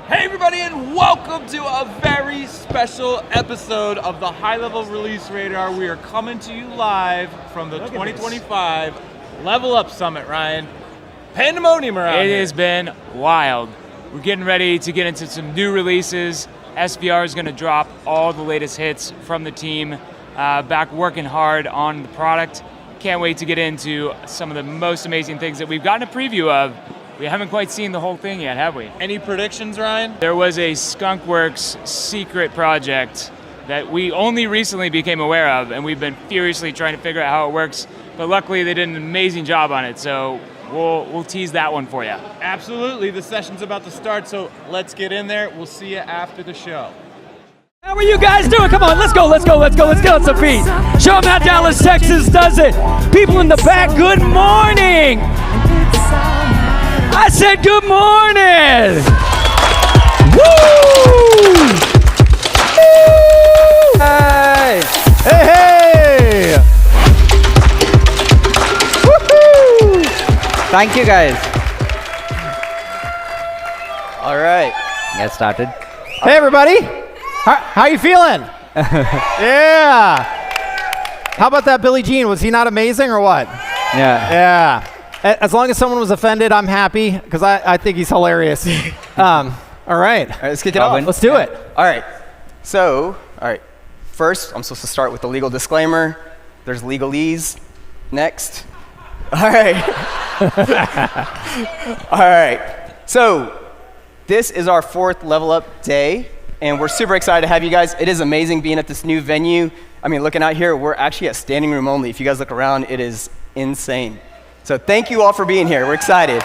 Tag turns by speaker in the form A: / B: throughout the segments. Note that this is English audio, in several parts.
A: Hey everybody, and welcome to a very special episode of the HighLevel Release Radar. We are coming to you live from the 2025 LevelUp Summit, Ryan. Pandemonium around here.
B: It has been wild. We're getting ready to get into some new releases. SVR is going to drop all the latest hits from the team. Back working hard on the product. Can't wait to get into some of the most amazing things that we've gotten a preview of. We haven't quite seen the whole thing yet, have we?
A: Any predictions, Ryan?
B: There was a Skunkworks secret project that we only recently became aware of, and we've been furiously trying to figure out how it works, but luckily they did an amazing job on it, so we'll tease that one for you.
A: Absolutely, the session's about to start, so let's get in there. We'll see you after the show.
C: How are you guys doing? Come on, let's go on some feet. Show them how Dallas, Texas does it. People in the back, good morning. I said good morning. Woo! Woo! Hey!
D: Hey! Woohoo! Thank you guys. All right, get started. Hey everybody, how you feeling? Yeah. How about that Billie Jean? Was he not amazing or what? Yeah. Yeah. As long as someone was offended, I'm happy because I think he's hilarious. All right, let's kick it off. Let's do it.
E: All right. So, first, I'm supposed to start with the legal disclaimer. There's legalese. Next. All right. All right. So, this is our 4th LevelUp day, and we're super excited to have you guys. It is amazing being at this new venue. I mean, looking out here, we're actually at standing room only. If you guys look around, it is insane. So thank you all for being here. We're excited.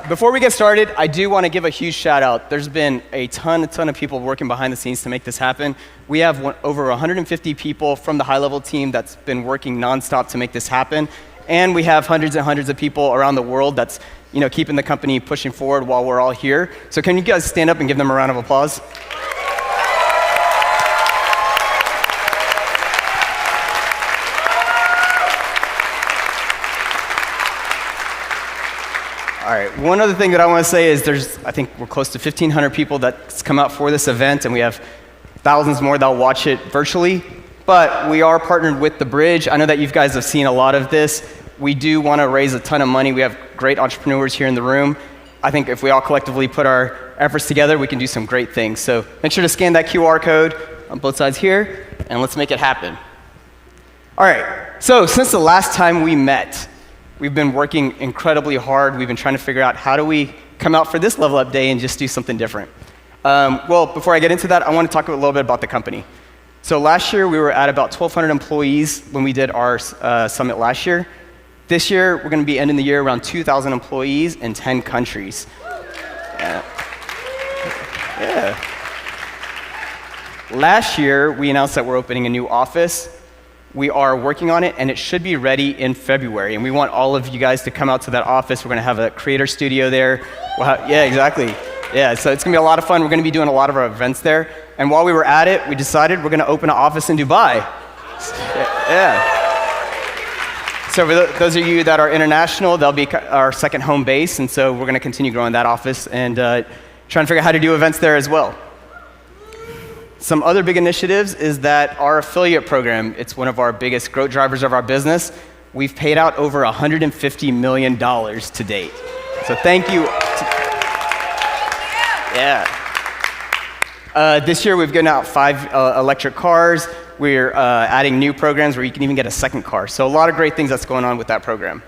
E: Before we get started, I do want to give a huge shout out. There's been a ton of people working behind the scenes to make this happen. We have over 150 people from the HighLevel team that's been working nonstop to make this happen. And we have hundreds and hundreds of people around the world that's keeping the company pushing forward while we're all here. So can you guys stand up and give them a round of applause? All right, one other thing that I want to say is I think we're close to 1,500 people that's come out for this event, and we have thousands more that'll watch it virtually. But we are partnered with The Bridge. I know that you guys have seen a lot of this. We do want to raise a ton of money. We have great entrepreneurs here in the room. I think if we all collectively put our efforts together, we can do some great things. So make sure to scan that QR code on both sides here, and let's make it happen. All right, so since the last time we met, we've been working incredibly hard. We've been trying to figure out how do we come out for this LevelUp day and just do something different. Well, before I get into that, I want to talk a little bit about the company. So last year, we were at about 1,200 employees when we did our summit last year. This year, we're going to be ending the year around 2,000 employees in 10 countries. Yeah. Last year, we announced that we're opening a new office. We are working on it, and it should be ready in February. And we want all of you guys to come out to that office. We're going to have a creator studio there. Yeah, exactly. Yeah, so it's going to be a lot of fun. We're going to be doing a lot of our events there. And while we were at it, we decided we're going to open an office in Dubai. Yeah. So for those of you that are international, that'll be our second home base. And so we're going to continue growing that office and trying to figure out how to do events there as well. Some other big initiatives is that our affiliate program, it's one of our biggest growth drivers of our business. We've paid out over $150 million to date. So thank you. Yeah. This year we've given out 5 electric cars. We're adding new programs where you can even get a second car. So a lot of great things that's going on with that program.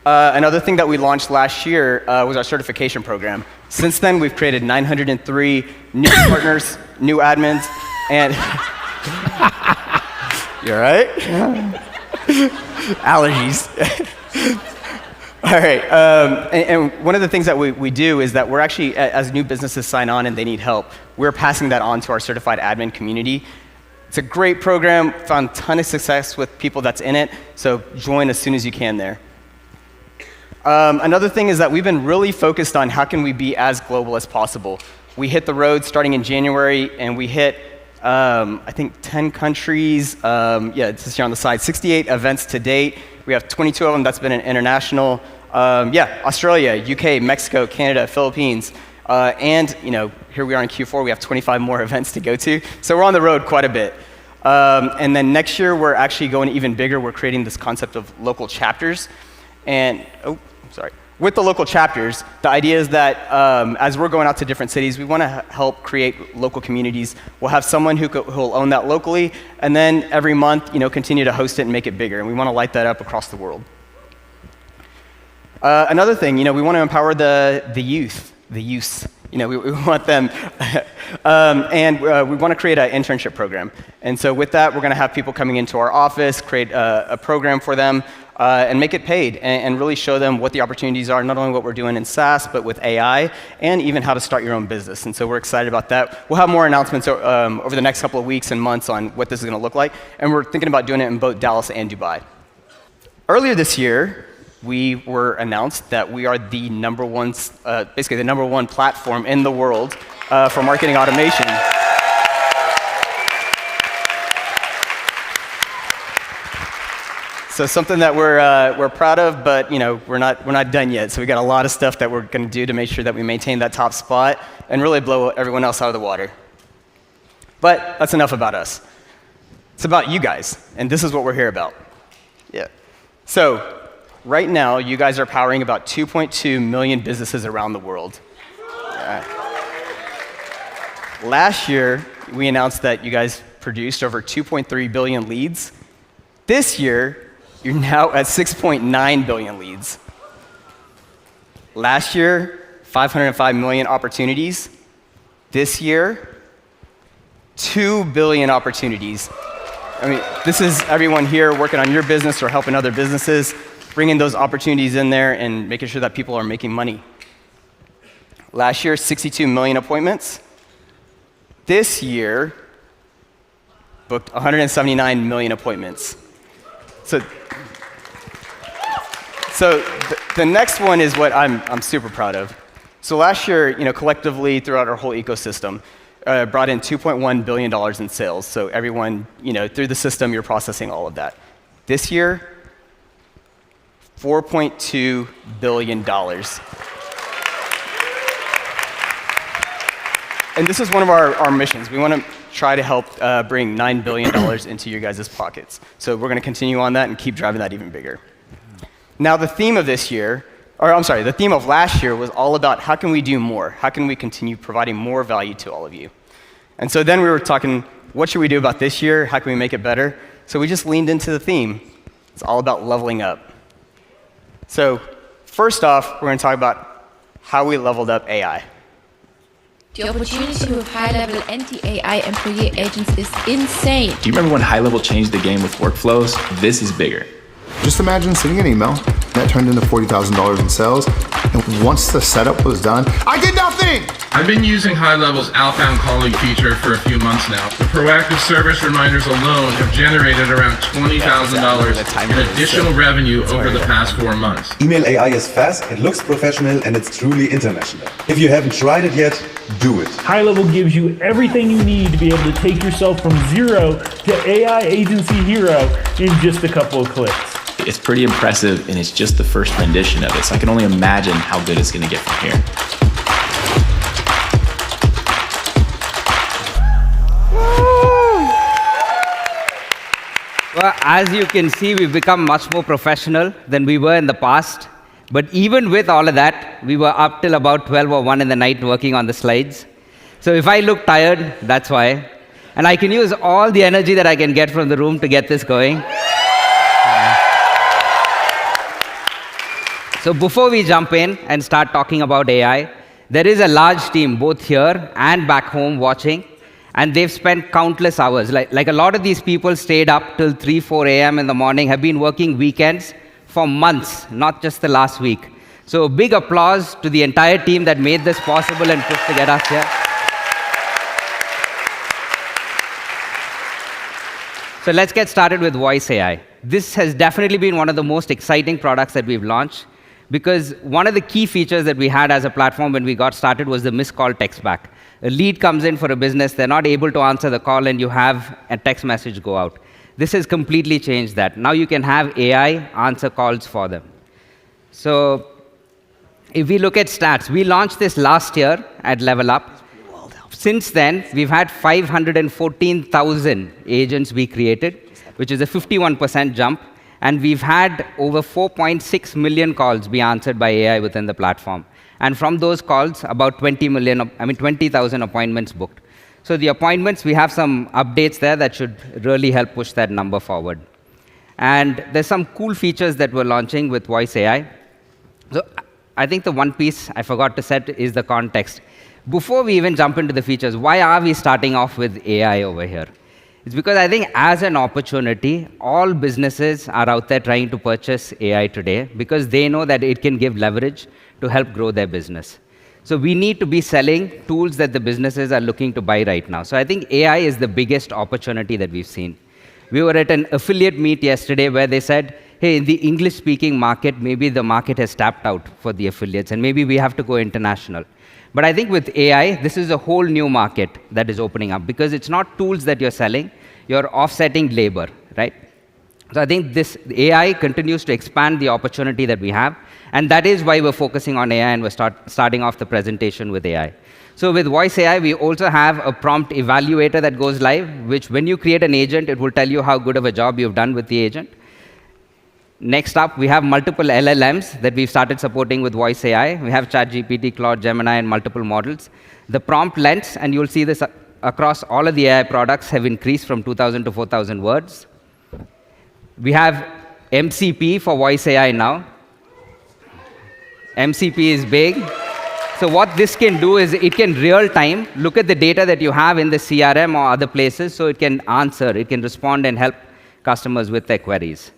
E: Another thing that we launched last year was our certification program. Since then, we've created 903 new partners, new admins, and you all right? Allergies. All right, and one of the things that we do is that we're actually, as new businesses sign on and they need help, we're passing that on to our certified admin community. It's a great program, found a ton of success with people that's in it, so join as soon as you can there. Another thing is that we've been really focused on how can we be as global as possible. We hit the road starting in January, and we hit, I think, 10 countries. Yeah, it's just here on the side, 68 events to date. We have 22 of them that's been international. Yeah, Australia, UK, Mexico, Canada, Philippines, and here we are in Q4. We have 25 more events to go to, so we're on the road quite a bit. And then next year, we're actually going even bigger. We're creating this concept of local chapters, and with the local chapters, the idea is that as we're going out to different cities, we want to help create local communities. We'll have someone who will own that locally, and then every month, continue to host it and make it bigger. And we want to light that up across the world. Another thing, we want to empower the youth. We want them, and we want to create an internship program. And so with that, we're going to have people coming into our office, create a program for them, and make it paid, and really show them what the opportunities are, not only what we're doing in SaaS, but with AI, and even how to start your own business. And so we're excited about that. We'll have more announcements over the next couple of weeks and months on what this is going to look like, and we're thinking about doing it in both Dallas and Dubai. Earlier this year, we were announced that we are the basically the number one platform in the world for marketing automation. So something that we're proud of, but we're not done yet. So we got a lot of stuff that we're going to do to make sure that we maintain that top spot and really blow everyone else out of the water. But that's enough about us. It's about you guys, and this is what we're here about. Yeah. So right now, you guys are powering about 2.2 million businesses around the world. Last year, we announced that you guys produced over 2.3 billion leads. This year, you're now at 6.9 billion leads. Last year, 505 million opportunities. This year, 2 billion opportunities. I mean, this is everyone here working on your business or helping other businesses, bringing those opportunities in there and making sure that people are making money. Last year, 62 million appointments. This year, booked 179 million appointments. So the next one is what I'm super proud of. So last year, collectively throughout our whole ecosystem, brought in $2.1 billion in sales. So everyone, through the system, you're processing all of that. This year, $4.2 billion. And this is one of our missions. We want to try to help bring $9 billion into your guys' pockets. So we're going to continue on that and keep driving that even bigger. Now, the theme of this year, the theme of last year was all about how can we do more? How can we continue providing more value to all of you? And so then we were talking, what should we do about this year? How can we make it better? So we just leaned into the theme. It's all about leveling up. So first off, we're going to talk about how we leveled up AI.
F: The opportunity with high-level anti-AI employee agents is insane.
G: Do you remember when HighLevel changed the game with workflows? This is bigger.
H: Just imagine sending an email that turned into $40,000 in sales, and once the setup was done, I did nothing!
I: I've been using HighLevel's outbound calling feature for a few months now. The proactive service reminders alone have generated around $20,000 in additional revenue over the past 4 months.
J: Email AI is fast, it looks professional, and it's truly international. If you haven't tried it yet, do it.
K: HighLevel gives you everything you need to be able to take yourself from zero to AI agency hero in just a couple of clicks.
G: It's pretty impressive, and it's just the first rendition of it, so I can only imagine how good it's going to get from here.
L: Well, as you can see, we've become much more professional than we were in the past. But even with all of that, we were up till about 12 or 1 in the night working on the slides. So if I look tired, that's why. And I can use all the energy that I can get from the room to get this going. So before we jump in and start talking about AI, there is a large team both here and back home watching, and they've spent countless hours. Like a lot of these people stayed up till 3, 4 a.m. in the morning, have been working weekends for months, not just the last week. So big applause to the entire team that made this possible and pushed to get us here. So let's get started with voice AI. This has definitely been one of the most exciting products that we've launched, because one of the key features that we had as a platform when we got started was the missed call text back. A lead comes in for a business, they're not able to answer the call, and you have a text message go out. This has completely changed that. Now you can have AI answer calls for them. So if we look at stats, we launched this last year at LevelUp. Since then, we've had 514,000 agents we created, which is a 51% jump. And we've had over 4.6 million calls be answered by AI within the platform. And from those calls, about 20,000 appointments booked. So the appointments, we have some updates there that should really help push that number forward. And there's some cool features that we're launching with voice AI. So I think the one piece I forgot to set is the context. Before we even jump into the features, why are we starting off with AI over here? It's because I think as an opportunity, all businesses are out there trying to purchase AI today because they know that it can give leverage to help grow their business. So we need to be selling tools that the businesses are looking to buy right now. So I think AI is the biggest opportunity that we've seen. We were at an affiliate meet yesterday where they said, hey, in the English-speaking market, maybe the market has tapped out for the affiliates, and maybe we have to go international. But I think with AI, this is a whole new market that is opening up because it's not tools that you're selling, you're offsetting labor, right? So I think this AI continues to expand the opportunity that we have, and that is why we're focusing on AI and we're starting off the presentation with AI. So with voice AI, we also have a prompt evaluator that goes live, which when you create an agent, it will tell you how good of a job you've done with the agent. Next up, we have multiple LLMs that we've started supporting with voice AI. We have ChatGPT, Claude, Gemini, and multiple models. The prompt lengths, and you'll see this across all of the AI products, have increased from 2,000 to 4,000 words. We have MCP for voice AI now. MCP is big. So what this can do is it can real time look at the data that you have in the CRM or other places, so it can answer, it can respond and help customers with their queries.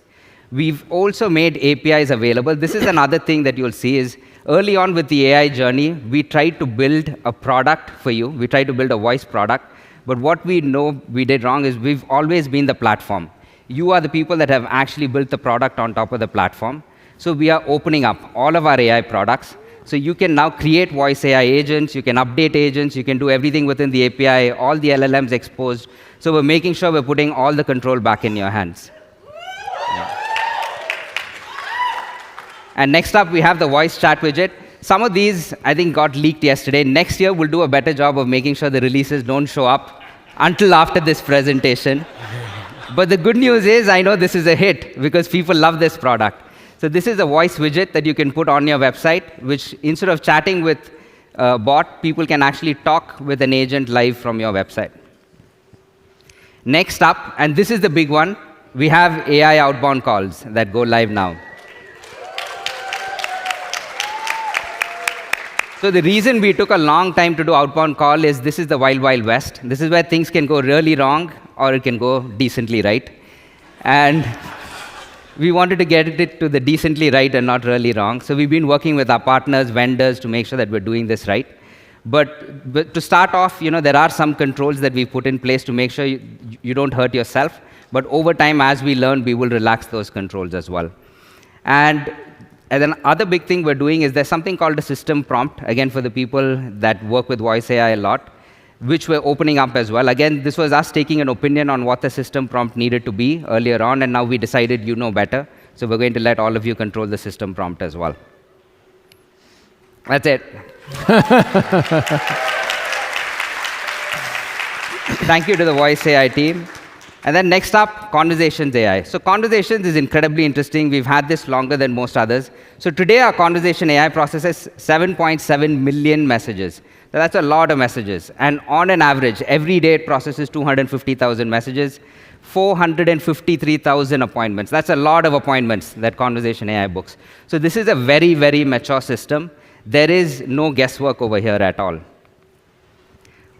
L: We've also made APIs available. This is another thing that you'll see is early on with the AI journey, we tried to build a product for you. We tried to build a voice product. But what we know we did wrong is we've always been the platform. You are the people that have actually built the product on top of the platform. So we are opening up all of our AI products. So you can now create voice AI agents, you can update agents, you can do everything within the API, all the LLMs exposed. So we're making sure we're putting all the control back in your hands. And next up, we have the voice chat widget. Some of these, I think, got leaked yesterday. Next year, we'll do a better job of making sure the releases don't show up until after this presentation. But the good news is, I know this is a hit because people love this product. So this is a voice widget that you can put on your website, which instead of chatting with a bot, people can actually talk with an agent live from your website. Next up, and this is the big one, we have AI outbound calls that go live now. So the reason we took a long time to do outbound call is this is the wild, wild west. This is where things can go really wrong or it can go decently right. And we wanted to get it to the decently right and not really wrong. So we've been working with our partners, vendors to make sure that we're doing this right. But to start off, there are some controls that we put in place to make sure you don't hurt yourself. But over time, as we learn, we will relax those controls as well. And then other big thing we're doing is there's something called a system prompt, again, for the people that work with voice AI a lot, which we're opening up as well. Again, this was us taking an opinion on what the system prompt needed to be earlier on, and now we decided you know better. So we're going to let all of you control the system prompt as well. That's it. Thank you to the voice AI team. And then next up, Conversations AI. So Conversations is incredibly interesting. We've had this longer than most others. So today, our Conversation AI processes 7.7 million messages. So that's a lot of messages. And on an average, every day it processes 250,000 messages, 453,000 appointments. That's a lot of appointments that Conversation AI books. So this is a very, very mature system. There is no guesswork over here at all.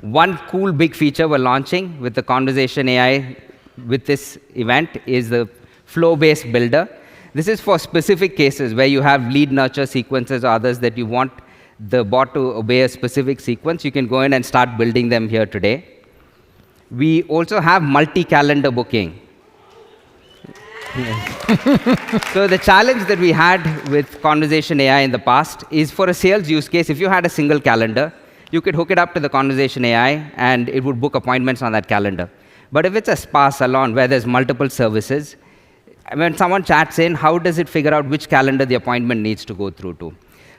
L: One cool big feature we're launching with the Conversation AI with this event is the flow-based builder. This is for specific cases where you have lead nurture sequences or others that you want the bot to obey a specific sequence. You can go in and start building them here today. We also have multi-calendar booking. So the challenge that we had with Conversation AI in the past is for a sales use case, if you had a single calendar, you could hook it up to the Conversation AI, and it would book appointments on that calendar. But if it's a spa salon where there's multiple services, when someone chats in, how does it figure out which calendar the appointment needs to go through to?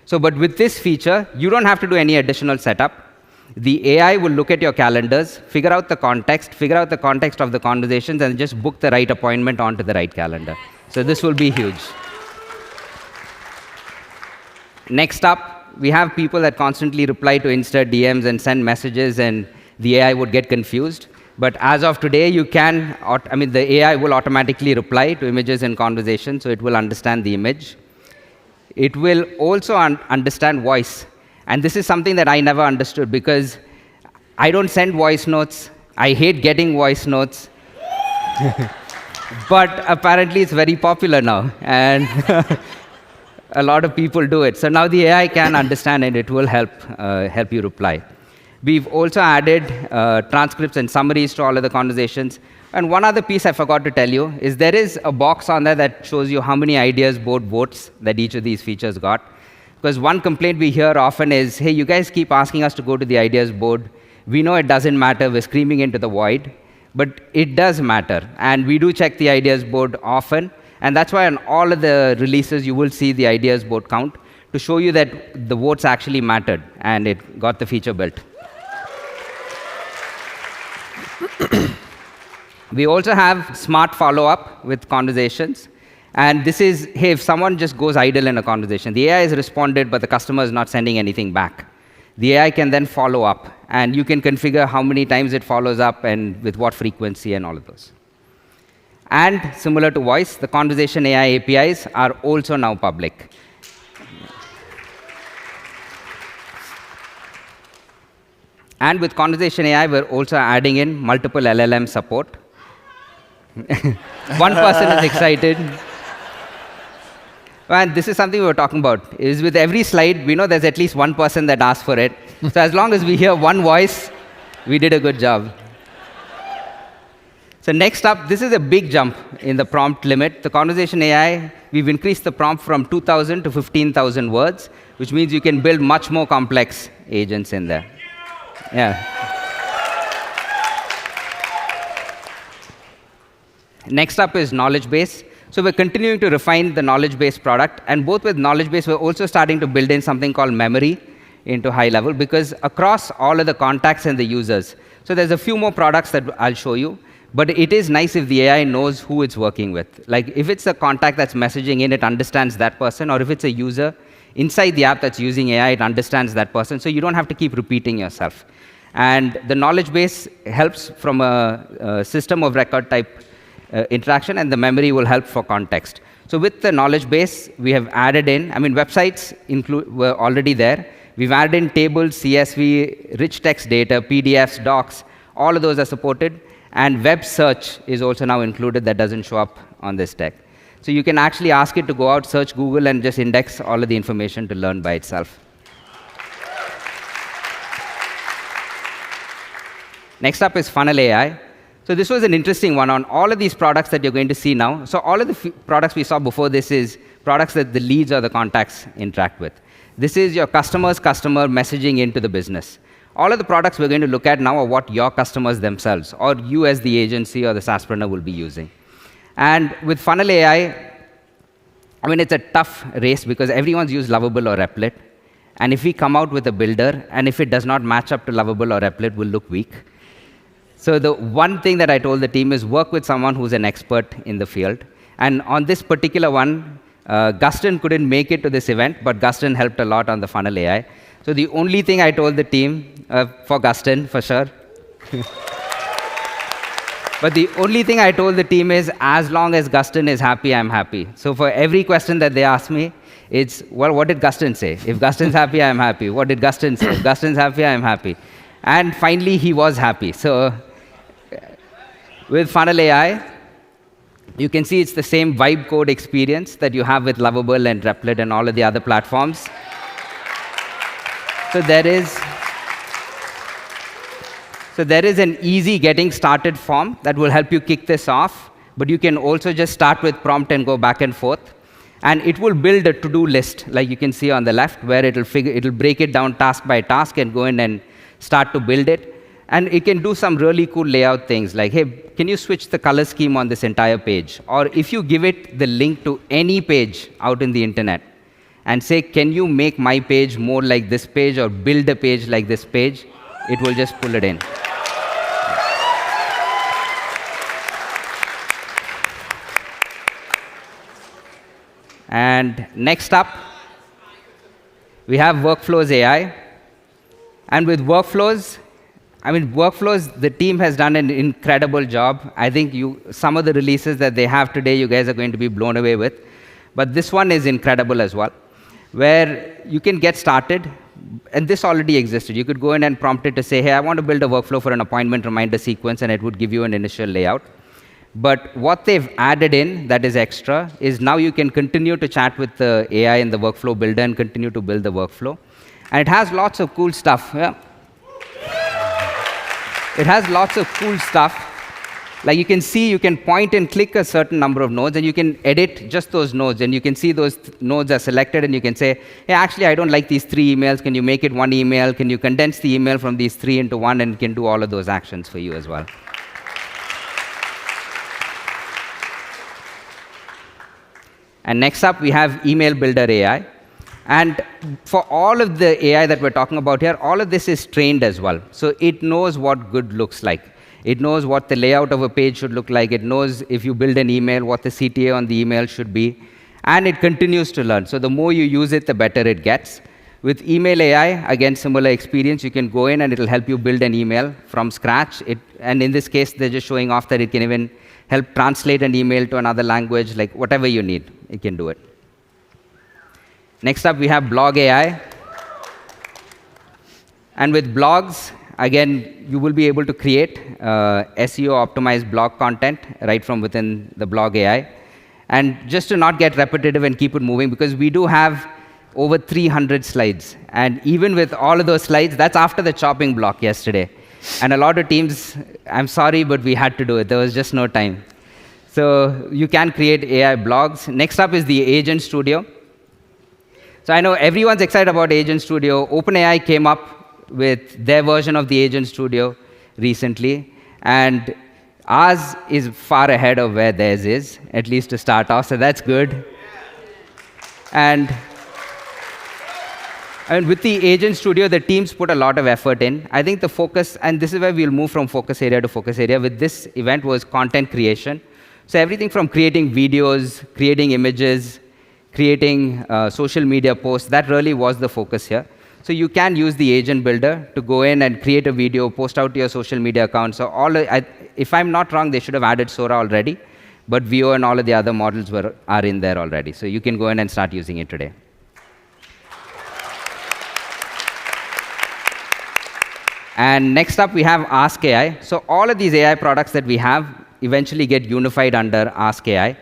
L: So, but with this feature, you don't have to do any additional setup. The AI will look at your calendars, figure out the context of the conversations, and just book the right appointment onto the right calendar. So this will be huge. Next up, we have people that constantly reply to Insta DMs and send messages, and the AI would get confused. But as of today, the AI will automatically reply to images and conversations, so it will understand the image. It will also understand voice. And this is something that I never understood, because I don't send voice notes. I hate getting voice notes. But apparently, it's very popular now. And a lot of people do it. So now the AI can understand, and it will help you reply. We've also added transcripts and summaries to all of the conversations. And one other piece I forgot to tell you is there is a box on there that shows you how many ideas board votes that each of these features got. Because one complaint we hear often is, hey, you guys keep asking us to go to the ideas board. We know it doesn't matter. We're screaming into the void. But it does matter. And we do check the ideas board often. And that's why on all of the releases, you will see the ideas board count to show you that the votes actually mattered and it got the feature built. We also have smart follow-up with conversations. And this is, hey, if someone just goes idle in a conversation, the AI has responded, but the customer is not sending anything back. The AI can then follow up. And you can configure how many times it follows up and with what frequency and all of those. And similar to voice, the conversation AI APIs are also now public. And with conversation AI, we're also adding in multiple LLM support. One person is excited. And this is something we were talking about. Is with every slide, we know there's at least one person that asked for it. So as long as we hear one voice, we did a good job. So next up, this is a big jump in the prompt limit. The conversation AI, we've increased the prompt from 2,000 to 15,000 words, which means you can build much more complex agents in there. Yeah. Next up is knowledge base. So we're continuing to refine the knowledge base product. And both with knowledge base, we're also starting to build in something called memory into HighLevel, because across all of the contacts and the users. So there's a few more products that I'll show you. But it is nice if the AI knows who it's working with. Like if it's a contact that's messaging in, it understands that person. Or if it's a user inside the app that's using AI, it understands that person. So you don't have to keep repeating yourself. And the knowledge base helps from a system of record type interaction, and the memory will help for context. So with the knowledge base, we have added in, websites were already there. We've added in tables, CSV, rich text data, PDFs, docs. All of those are supported. And web search is also now included. That doesn't show up on this deck. So you can actually ask it to go out, search Google, and just index all of the information to learn by itself. Next up is Funnel AI. So this was an interesting one on all of these products that you're going to see now. So all of the products we saw before this is products that the leads or the contacts interact with. This is your customer's customer messaging into the business. All of the products we're going to look at now are what your customers themselves, or you as the agency or the SaaSpreneur will be using. And with Funnel AI, it's a tough race because everyone's used Lovable or Replit. And if we come out with a builder, and if it does not match up to Lovable or Replit, we'll look weak. So the one thing that I told the team is work with someone who's an expert in the field. And on this particular one, Gustin couldn't make it to this event, but Gustin helped a lot on the Funnel AI. So the only thing I told the team, for Gustin, for sure. But the only thing I told the team is, as long as Gustin is happy, I'm happy. So for every question that they ask me, it's, well, what did Gustin say? If Gustin's happy, I'm happy. What did Gustin say? If Gustin's happy, I'm happy. And finally, he was happy. So with Funnel AI, you can see it's the same vibe code experience that you have with Lovable and Replit and all of the other platforms. So there is an easy getting started form that will help you kick this off, but you can also just start with prompt and go back and forth. And it will build a to-do list, like you can see on the left, where it'll break it down task by task and go in and start to build it. And it can do some really cool layout things like, hey, can you switch the color scheme on this entire page? Or if you give it the link to any page out in the internet and say, can you make my page more like this page or build a page like this page, it will just pull it in. And next up, we have Workflows AI. And with Workflows, the team has done an incredible job. I think some of the releases that they have today, you guys are going to be blown away with. But this one is incredible as well, where you can get started. And this already existed. You could go in and prompt it to say, hey, I want to build a workflow for an appointment reminder sequence, and it would give you an initial layout. But what they've added in that is extra is now you can continue to chat with the AI in the workflow builder and continue to build the workflow. And it has lots of cool stuff. Yeah. It has lots of cool stuff. Like you can see, you can point and click a certain number of nodes, and you can edit just those nodes. And you can see those nodes are selected, and you can say, hey, actually, I don't like these 3 emails. Can you make it 1 email? Can you condense the email from these 3 into 1? And it can do all of those actions for you as well. And next up, we have Email Builder AI. And for all of the AI that we're talking about here, all of this is trained as well. So it knows what good looks like. It knows what the layout of a page should look like. It knows if you build an email, what the CTA on the email should be. And it continues to learn. So the more you use it, the better it gets. With Email AI, again, similar experience. You can go in, and it'll help you build an email from scratch. And in this case, they're just showing off that it can even help translate an email to another language, like whatever you need, it can do it. Next up, we have Blog AI. And with blogs, again, you will be able to create SEO-optimized blog content right from within the Blog AI. And just to not get repetitive and keep it moving, because we do have over 300 slides. And even with all of those slides, that's after the chopping block yesterday. And a lot of teams, I'm sorry, but we had to do it. There was just no time. So you can create AI blogs. Next up is the Agent Studio. So I know everyone's excited about Agent Studio. OpenAI came up with their version of the Agent Studio recently. And ours is far ahead of where theirs is, at least to start off. So that's good. And with the Agent Studio, the teams put a lot of effort in. I think the focus, and this is where we'll move from focus area to focus area, with this event was content creation. So everything from creating videos, creating images, creating social media posts, that really was the focus here. So you can use the Agent Builder to go in and create a video, post out to your social media account. So if I'm not wrong, they should have added Sora already. But Veo and all of the other models are in there already. So you can go in and start using it today. And next up, we have Ask AI. So all of these AI products that we have eventually get unified under Ask AI,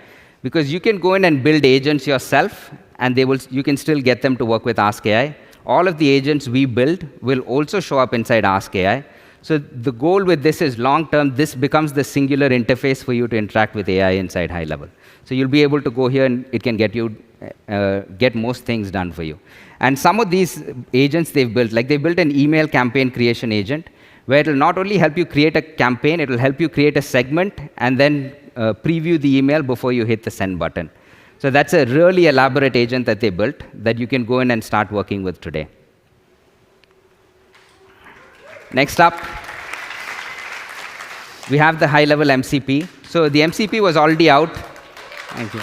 L: because you can go in and build agents yourself, and you can still get them to work with Ask AI. All of the agents we build will also show up inside Ask AI. So the goal with this is long-term, this becomes the singular interface for you to interact with AI inside HighLevel. So you'll be able to go here, and it can get most things done for you. And some of these agents they've built, like they built an email campaign creation agent, where it will not only help you create a campaign, it will help you create a segment and then preview the email before you hit the send button. So that's a really elaborate agent that they built that you can go in and start working with today. Next up, we have the HighLevel MCP. So the MCP was already out. Thank you.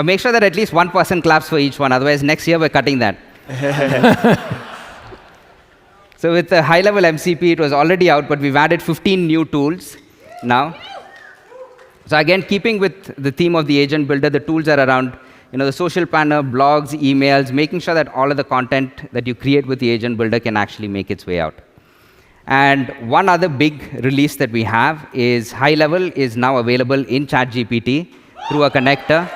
L: Make sure that at least one person claps for each one. Otherwise, next year, we're cutting that. So with the HighLevel MCP, it was already out, but we've added 15 new tools now. So again, keeping with the theme of the Agent Builder, the tools are around the social planner, blogs, emails, making sure that all of the content that you create with the Agent Builder can actually make its way out. And one other big release that we have is HighLevel is now available in ChatGPT through a connector.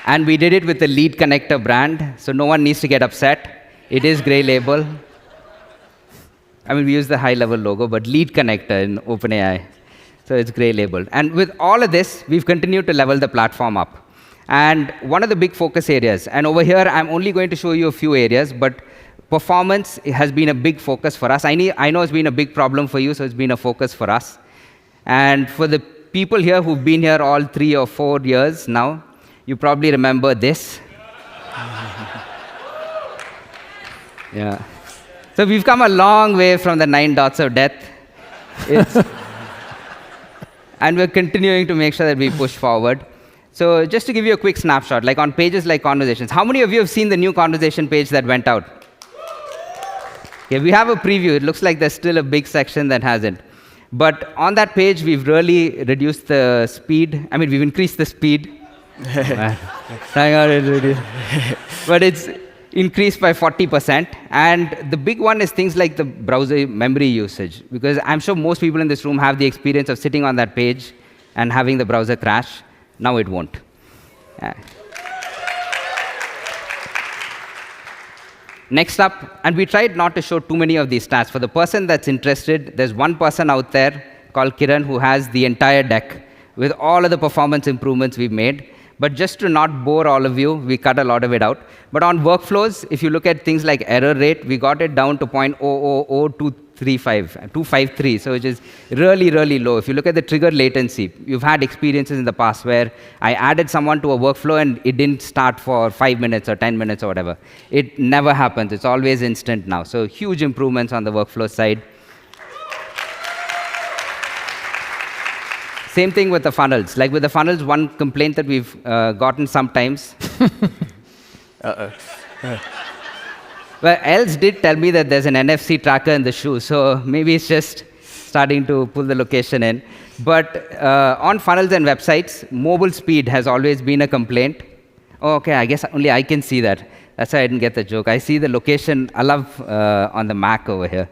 L: And we did it with the lead connector brand, so no one needs to get upset. It is gray label. We use the HighLevel logo, but lead connector in OpenAI. So it's gray labeled. And with all of this, we've continued to level the platform up. And one of the big focus areas, and over here I'm only going to show you a few areas, but performance has been a big focus for us. I know it's been a big problem for you, so it's been a focus for us. And for the people here who've been here all 3 or 4 years now, you probably remember this. Yeah. So we've come a long way from the 9 dots of death. And we're continuing to make sure that we push forward. So just to give you a quick snapshot, like on pages like Conversations, how many of you have seen the new conversation page that went out? Okay, we have a preview. It looks like there's still a big section that hasn't. But on that page, we've really reduced the speed. I mean, we've increased the speed. But it's increased by 40%. And the big one is things like the browser memory usage. Because I'm sure most people in this room have the experience of sitting on that page and having the browser crash. Now it won't. Yeah. Next up, and we tried not to show too many of these stats. For the person that's interested, there's one person out there called Kiran who has the entire deck with all of the performance improvements we've made. But just to not bore all of you, we cut a lot of it out. But on workflows, if you look at things like error rate, we got it down to 0.000253, so which is really, really low. If you look at the trigger latency, you've had experiences in the past where I added someone to a workflow and it didn't start for 5 minutes or 10 minutes or whatever. It never happens. It's always instant now. So huge improvements on the workflow side. Same thing with the funnels. Like with the funnels, one complaint that we've gotten sometimes. Well, Els did tell me that there's an NFC tracker in the shoe, so maybe it's just starting to pull the location in. But on funnels and websites, mobile speed has always been a complaint. Oh, okay, I guess only I can see that. That's why I didn't get the joke. I see the location Alav on the Mac over here.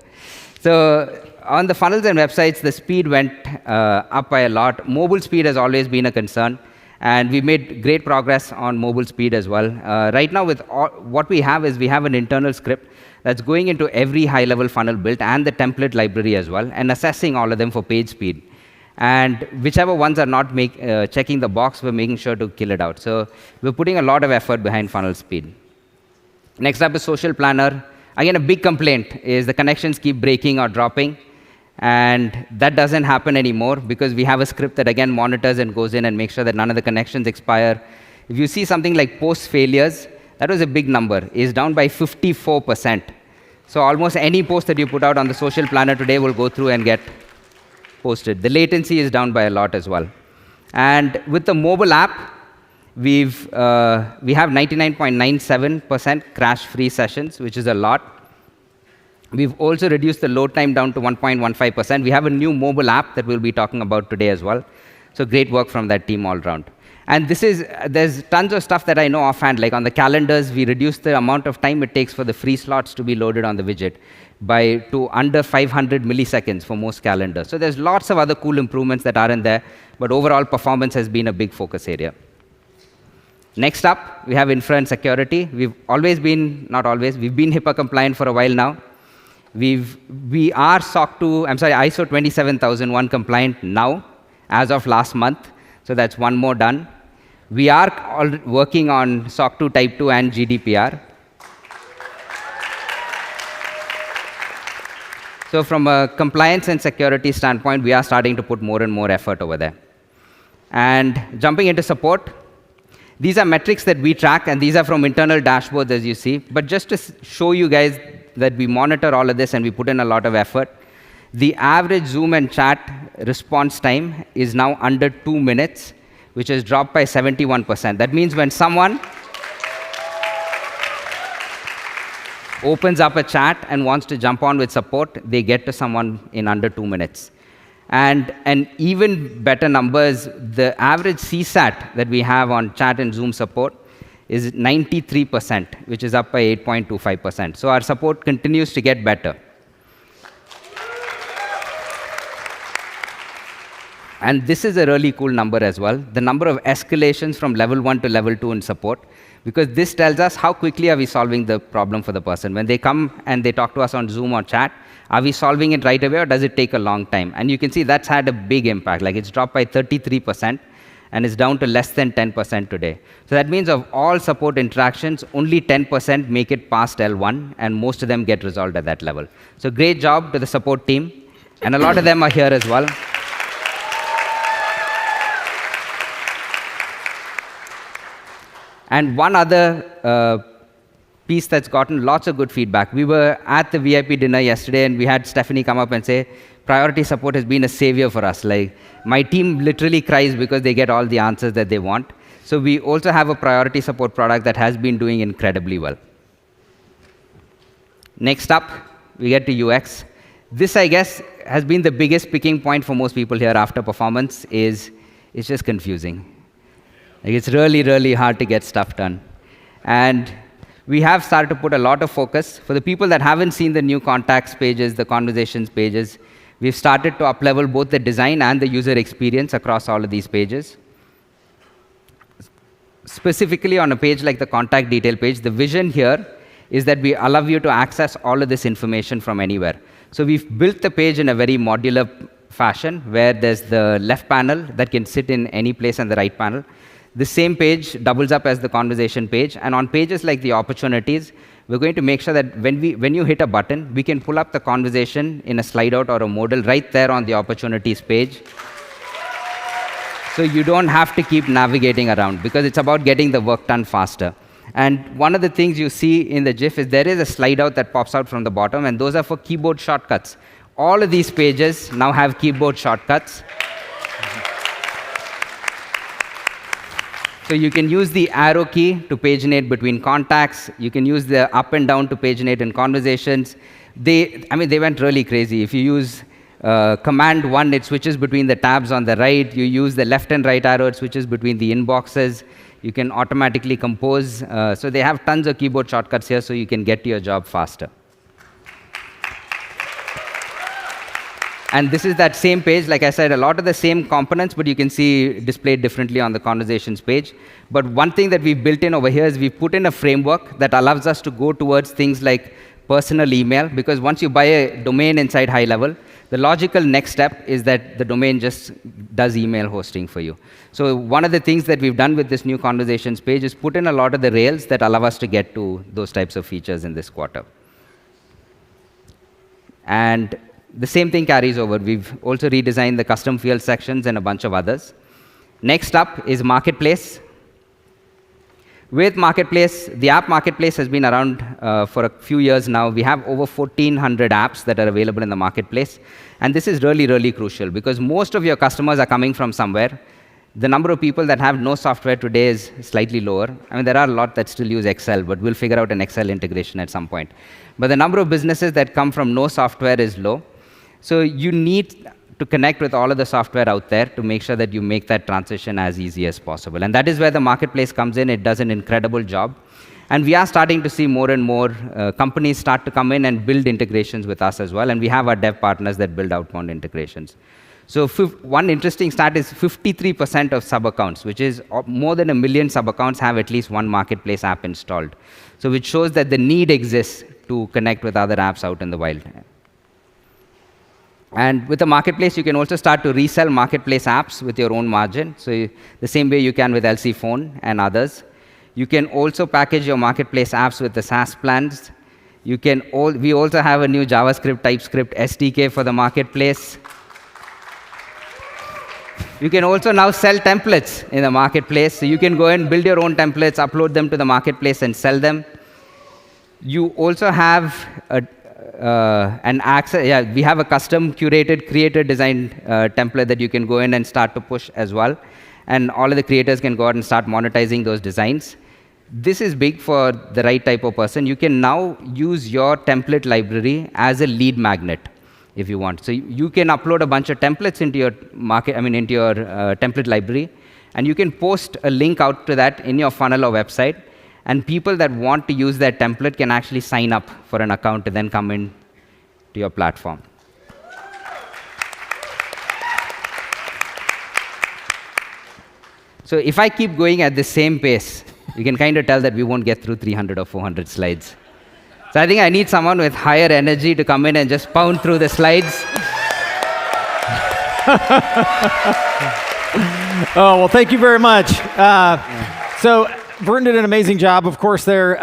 L: So on the funnels and websites, the speed went up by a lot. Mobile speed has always been a concern. And we made great progress on mobile speed as well. Right now, with what we have is we have an internal script that's going into every high-level funnel built and the template library as well, and assessing all of them for page speed. And whichever ones are not checking the box, we're making sure to kill it out. So we're putting a lot of effort behind funnel speed. Next up is Social Planner. Again, a big complaint is the connections keep breaking or dropping. And that doesn't happen anymore because we have a script that, again, monitors and goes in and makes sure that none of the connections expire. If you see something like post failures, that was a big number, is down by 54%. So almost any post that you put out on the Social Planner today will go through and get posted. The latency is down by a lot as well. And with the mobile app, we have 99.97% crash-free sessions, which is a lot. We've also reduced the load time down to 1.15%. We have a new mobile app that we'll be talking about today as well. So great work from that team all around. And there's tons of stuff that I know offhand. Like on the calendars, we reduced the amount of time it takes for the free slots to be loaded on the widget to under 500 milliseconds for most calendars. So there's lots of other cool improvements that are in there. But overall, performance has been a big focus area. Next up, we have infra and security. We've been HIPAA compliant for a while now. We are ISO 27001 compliant now, as of last month. So that's one more done. We are working on SOC 2 Type 2 and GDPR. So from a compliance and security standpoint, we are starting to put more and more effort over there. And jumping into support, these are metrics that we track, and these are from internal dashboards, as you see. But just to show you guys that we monitor all of this and we put in a lot of effort, the average Zoom and chat response time is now under 2 minutes, which has dropped by 71%. That means when someone opens up a chat and wants to jump on with support, they get to someone in under 2 minutes. And even better numbers, the average CSAT that we have on chat and Zoom support is 93%, which is up by 8.25%. So our support continues to get better. And this is a really cool number as well, the number of escalations from level 1 to level 2 in support, because this tells us how quickly are we solving the problem for the person. When they come and they talk to us on Zoom or chat, are we solving it right away or does it take a long time? And you can see that's had a big impact. Like it's dropped by 33%. and it's down to less than 10% today. So that means of all support interactions, only 10% make it past L1, and most of them get resolved at that level. So great job to the support team, and a lot of them are here as well. And one other piece that's gotten lots of good feedback. We were at the VIP dinner yesterday, and we had Stephanie come up and say, priority support has been a savior for us. Like, my team literally cries because they get all the answers that they want. So we also have a priority support product that has been doing incredibly well. Next up, we get to UX. This, I guess, has been the biggest picking point for most people here after performance. It's just confusing. Like, it's really, really hard to get stuff done. And we have started to put a lot of focus. For the people that haven't seen the new contacts pages, the conversations pages, we've started to up-level both the design and the user experience across all of these pages. Specifically on a page like the contact detail page, the vision here is that we allow you to access all of this information from anywhere. So we've built the page in a very modular fashion, where there's the left panel that can sit in any place and the right panel. The same page doubles up as the conversation page, and on pages like the opportunities, we're going to make sure that when you hit a button, we can pull up the conversation in a slide out or a modal right there on the opportunities page. So you don't have to keep navigating around, because it's about getting the work done faster. And one of the things you see in the GIF is there is a slide out that pops out from the bottom, and those are for keyboard shortcuts. All of these pages now have keyboard shortcuts. So you can use the arrow key to paginate between contacts. You can use the up and down to paginate in conversations. They went really crazy. If you use Command 1, it switches between the tabs on the right. You use the left and right arrow, it switches between the inboxes. You can automatically compose. So they have tons of keyboard shortcuts here, so you can get to your job faster. And this is that same page. Like I said, a lot of the same components, but you can see displayed differently on the conversations page. But one thing that we've built in over here is we've put in a framework that allows us to go towards things like personal email, because once you buy a domain inside HighLevel, the logical next step is that the domain just does email hosting for you. So one of the things that we've done with this new conversations page is put in a lot of the rails that allow us to get to those types of features in this quarter. And the same thing carries over. We've also redesigned the custom field sections and a bunch of others. Next up is Marketplace. With Marketplace, the app Marketplace has been around for a few years now. We have over 1,400 apps that are available in the Marketplace. And this is really, really crucial, because most of your customers are coming from somewhere. The number of people that have no software today is slightly lower. I mean, there are a lot that still use Excel, but we'll figure out an Excel integration at some point. But the number of businesses that come from no software is low. So you need to connect with all of the software out there to make sure that you make that transition as easy as possible. And that is where the Marketplace comes in. It does an incredible job. And we are starting to see more and more companies start to come in and build integrations with us as well. And we have our dev partners that build outbound integrations. So one interesting stat is 53% of sub-accounts, which is more than 1 million sub-accounts, have at least one Marketplace app installed. So which shows that the need exists to connect with other apps out in the wild. And with the Marketplace, you can also start to resell Marketplace apps with your own margin. So the same way you can with LC Phone and others. You can also package your Marketplace apps with the SaaS plans. We also have a new JavaScript, TypeScript SDK for the Marketplace. You can also now sell templates in the Marketplace. So you can go and build your own templates, upload them to the Marketplace, and sell them. You also have an access. Yeah, we have a custom curated creator designed template that you can go in and start to push as well. And all of the creators can go out and start monetizing those designs. This is big for the right type of person. You can now use your template library as a lead magnet if you want. So you can upload a bunch of templates into your template library, and you can post a link out to that in your funnel or website. And people that want to use that template can actually sign up for an account to then come in to your platform. So if I keep going at the same pace, you can kind of tell that we won't get through 300 or 400 slides. So I think I need someone with higher energy to come in and just pound through the slides.
D: Oh, well, thank you very much. So Vern did an amazing job. Of course, they're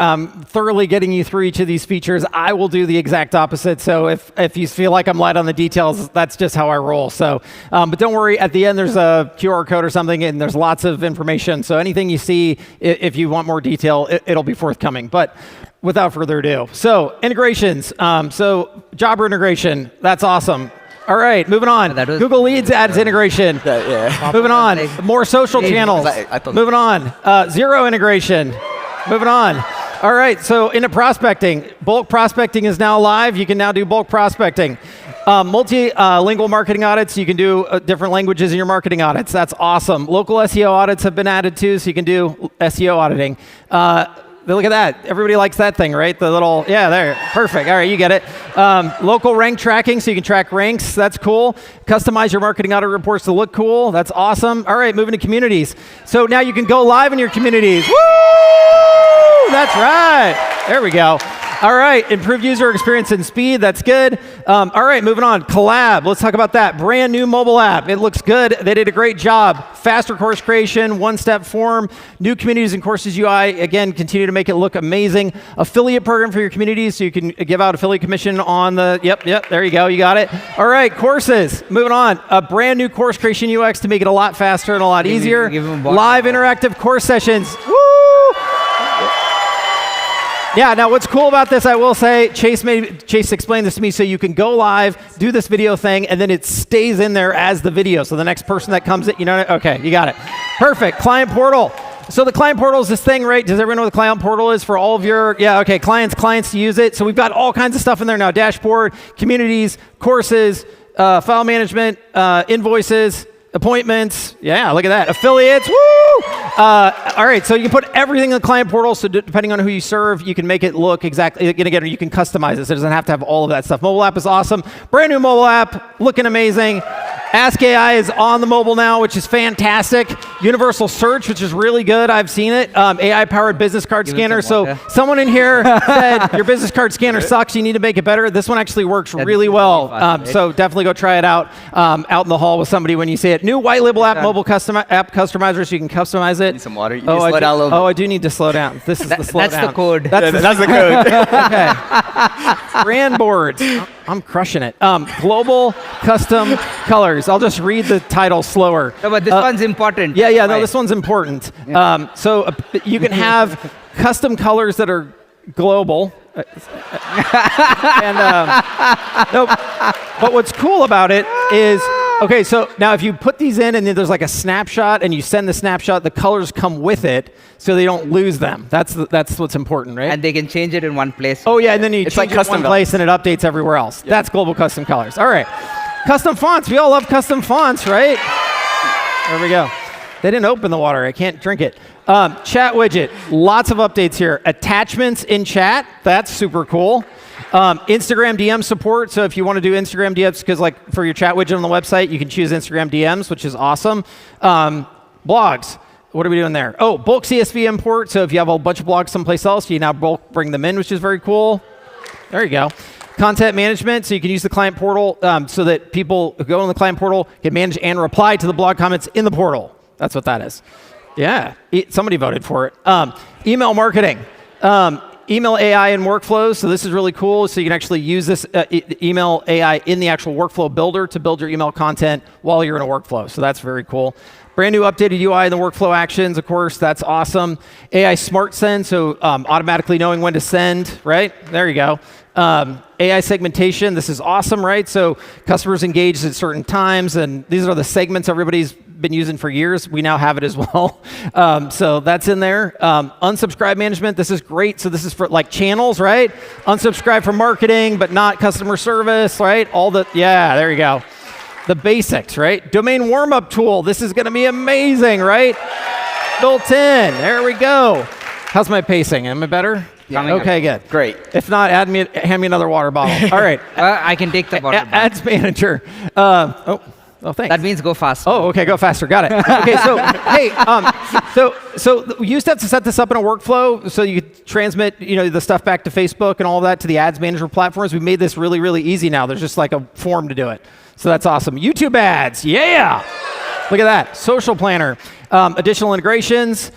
D: thoroughly getting you through each of these features. I will do the exact opposite. So if you feel like I'm light on the details, that's just how I roll. So, but don't worry. At the end, there's a QR code or something, and there's lots of information. So anything you see, if you want more detail, it'll be forthcoming. But without further ado, so integrations. So Jobber integration. That's awesome. All right, moving on. Google Leads ads integration. Moving on. More social channels. Moving on. Zero integration. Moving on. All right, so into prospecting. Bulk prospecting is now live. You can now do bulk prospecting. Multilingual marketing audits. You can do different languages in your marketing audits. That's awesome. Local SEO audits have been added too, so you can do SEO auditing. Look at that. Everybody likes that thing, right? The little, yeah, there. Perfect. All right, you get it. Local rank tracking, so you can track ranks. That's cool. Customize your marketing audit reports to look cool. That's awesome. All right, moving to communities. So now you can go live in your communities. Woo! That's right. There we go. All right, improved user experience and speed. That's good. All right, moving on. Collab. Let's talk about that. Brand new mobile app. It looks good. They did a great job. Faster course creation, one-step form, new communities and courses UI. Again, continue to make it look amazing. Affiliate program for your communities, so you can give out affiliate commission on the. Yep. There you go. You got it. All right, courses. Moving on. A brand new course creation UX to make it a lot faster and a lot easier. Live interactive course sessions. Woo! Yeah, now what's cool about this, I will say, Chase explained this to me, so you can go live, do this video thing, and then it stays in there as the video. So the next person that comes in, okay, you got it. Perfect, client portal. So the client portal is this thing, right? Does everyone know what the client portal is for all of your, clients to use it. So we've got all kinds of stuff in there now, dashboard, communities, courses, file management, invoices, appointments. Yeah, look at that. Affiliates. Woo! All right, so you can put everything in the client portal, so depending on who you serve, you can make it look exactly, again, you can customize it, so it doesn't have to have all of that stuff. Mobile app is awesome. Brand new mobile app, looking amazing. Ask AI is on the mobile now, which is fantastic. Universal search, which is really good. I've seen it. AI-powered business card scanner. So someone in here said, your business card scanner sucks, you need to make it better. This one actually works really well. So definitely go try it out in the hall with somebody when you see it. New white label app, mobile app customizer, so you can customize it.
E: Need some water. You need to slow down a little bit.
D: Oh, I do need to slow down. This is the slow down.
L: That's the code.
E: That's the code.
D: Okay. Brand boards. I'm crushing it. Global custom colors. I'll just read the title slower.
L: No, but this one's important.
D: Yeah, no, this one's important. So you can have custom colors that are global. But what's cool about it is, okay, so now if you put these in and then there's like a snapshot and you send the snapshot, the colors come with it so they don't lose them. That's what's important, right?
L: And they can change it in one place.
D: Oh yeah, and then you change it in one place and it updates everywhere else. Yeah. That's global custom colors. All right. Custom fonts. We all love custom fonts, right? There we go. They didn't open the water. I can't drink it. Chat widget. Lots of updates here. Attachments in chat. That's super cool. Instagram DM support. So if you want to do Instagram DMs, because like for your chat widget on the website, you can choose Instagram DMs, which is awesome. Blogs. What are we doing there? Oh, bulk CSV import. So if you have a bunch of blogs someplace else, you now bulk bring them in, which is very cool. There you go. Content management, so you can use the client portal so that people who go in the client portal can manage and reply to the blog comments in the portal. That's what that is. Yeah, somebody voted for it. Email marketing. Email AI and workflows, so this is really cool. So you can actually use this email AI in the actual workflow builder to build your email content while you're in a workflow. So that's very cool. Brand new updated UI in the workflow actions, of course, that's awesome. AI smart send, so automatically knowing when to send, right? There you go. AI segmentation, this is awesome, right? So customers engaged at certain times, and these are the segments everybody's been using for years. We now have it as well. So that's in there. Unsubscribe management, this is great. So this is for like channels, right? Unsubscribe for marketing, but not customer service, right? There you go. The basics, right? Domain warm-up tool, this is gonna be amazing, right? Built in, there we go. How's my pacing? Am I better?
L: Yeah.
D: Okay, good.
E: Great.
D: If not, hand me another water bottle. All right.
L: I can take the water bottle.
D: Ads manager. Oh, thanks.
L: That means go faster.
D: Oh, okay, go faster. Got it. Okay, so hey, so we used to have to set this up in a workflow so you could transmit, the stuff back to Facebook and all of that to the ads manager platforms. We made this really, really easy now. There's just like a form to do it. So that's awesome. YouTube ads, yeah. Look at that, social planner. Additional integrations,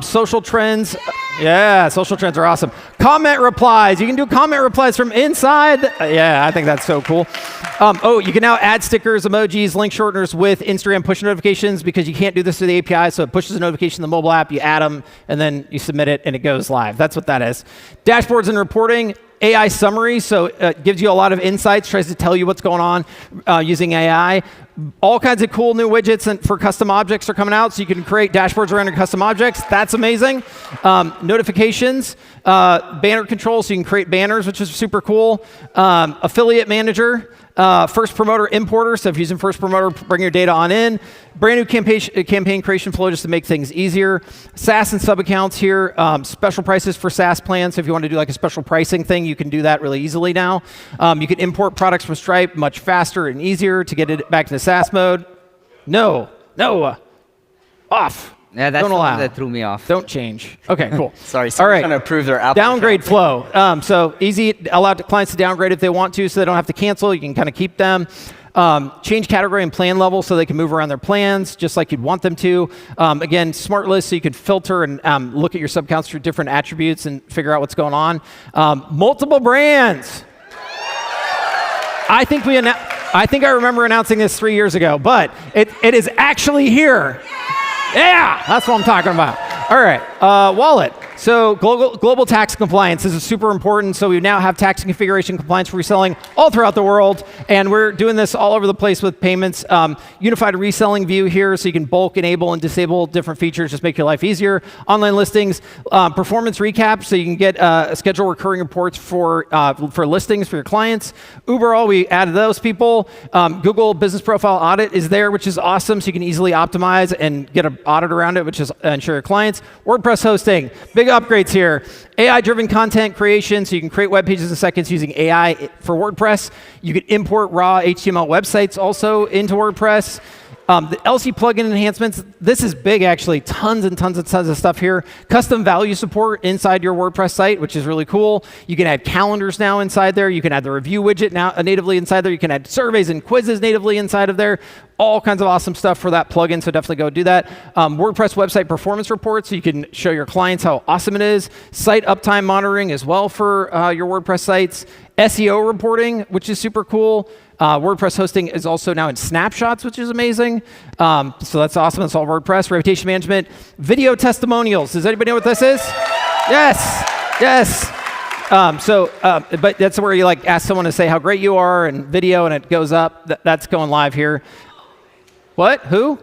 D: social trends. Yeah, social trends are awesome. Comment replies. You can do comment replies from inside. Yeah, I think that's so cool. Oh, you can now add stickers, emojis, link shorteners with Instagram push notifications because you can't do this through the API, so it pushes a notification in the mobile app, you add them, and then you submit it, and it goes live. That's what that is. Dashboards and reporting. AI summary, so it gives you a lot of insights, tries to tell you what's going on using AI. All kinds of cool new widgets for custom objects are coming out, so you can create dashboards around your custom objects. That's amazing. Notifications, banner control, so you can create banners, which is super cool. Affiliate manager, first promoter importer, so if you're using first promoter, bring your data on in. Brand new campaign creation flow just to make things easier. SaaS and sub accounts here, special prices for SaaS plans. So if you want to do like a special pricing thing, you can do that really easily now. You can import products from Stripe much faster and easier to get it back to SaaS mode. No, off.
L: Yeah, that's
D: Don't
L: the
D: allow.
L: one that threw me off.
D: Don't change. Okay, cool.
E: Sorry,
D: All right.
E: trying to approve their Apple
D: Downgrade
E: account.
D: flow. So easy, allow clients to downgrade if they want to, so they don't have to cancel. You can kind of keep them. Change category and plan level so they can move around their plans just like you'd want them to. Again, smart list so you could filter and look at your subcounts through different attributes and figure out what's going on. Multiple brands. I think I remember announcing this 3 years ago, but it is actually here. Yeah, that's what I'm talking about. All right, wallet. So global tax compliance. This is super important. So we now have tax and configuration compliance for reselling all throughout the world. And we're doing this all over the place with payments. Unified reselling view here so you can bulk enable and disable different features, just make your life easier. Online listings, performance recap so you can get schedule recurring reports for listings for your clients. Uberall, we added those people. Google Business Profile Audit is there, which is awesome. So you can easily optimize and get an audit around it, which is ensure your clients. WordPress hosting, big upgrades here. AI-driven content creation, so you can create web pages in seconds using AI for WordPress. You can import raw HTML websites also into WordPress. The LC plugin enhancements, this is big actually, tons and tons of stuff here. Custom value support inside your WordPress site, which is really cool. You can add calendars now inside there. You can add the review widget now natively inside there. You can add surveys and quizzes natively inside of there. All kinds of awesome stuff for that plugin, so definitely go do that. WordPress website performance reports, so you can show your clients how awesome it is. Site uptime monitoring as well for your WordPress sites. SEO reporting, which is super cool. WordPress hosting is also now in snapshots, which is amazing. So that's awesome. That's all WordPress. Reputation management. Video testimonials. Does anybody know what this is? Yes. But that's where you like ask someone to say how great you are and video, and it goes up. That's going live here. What? Who?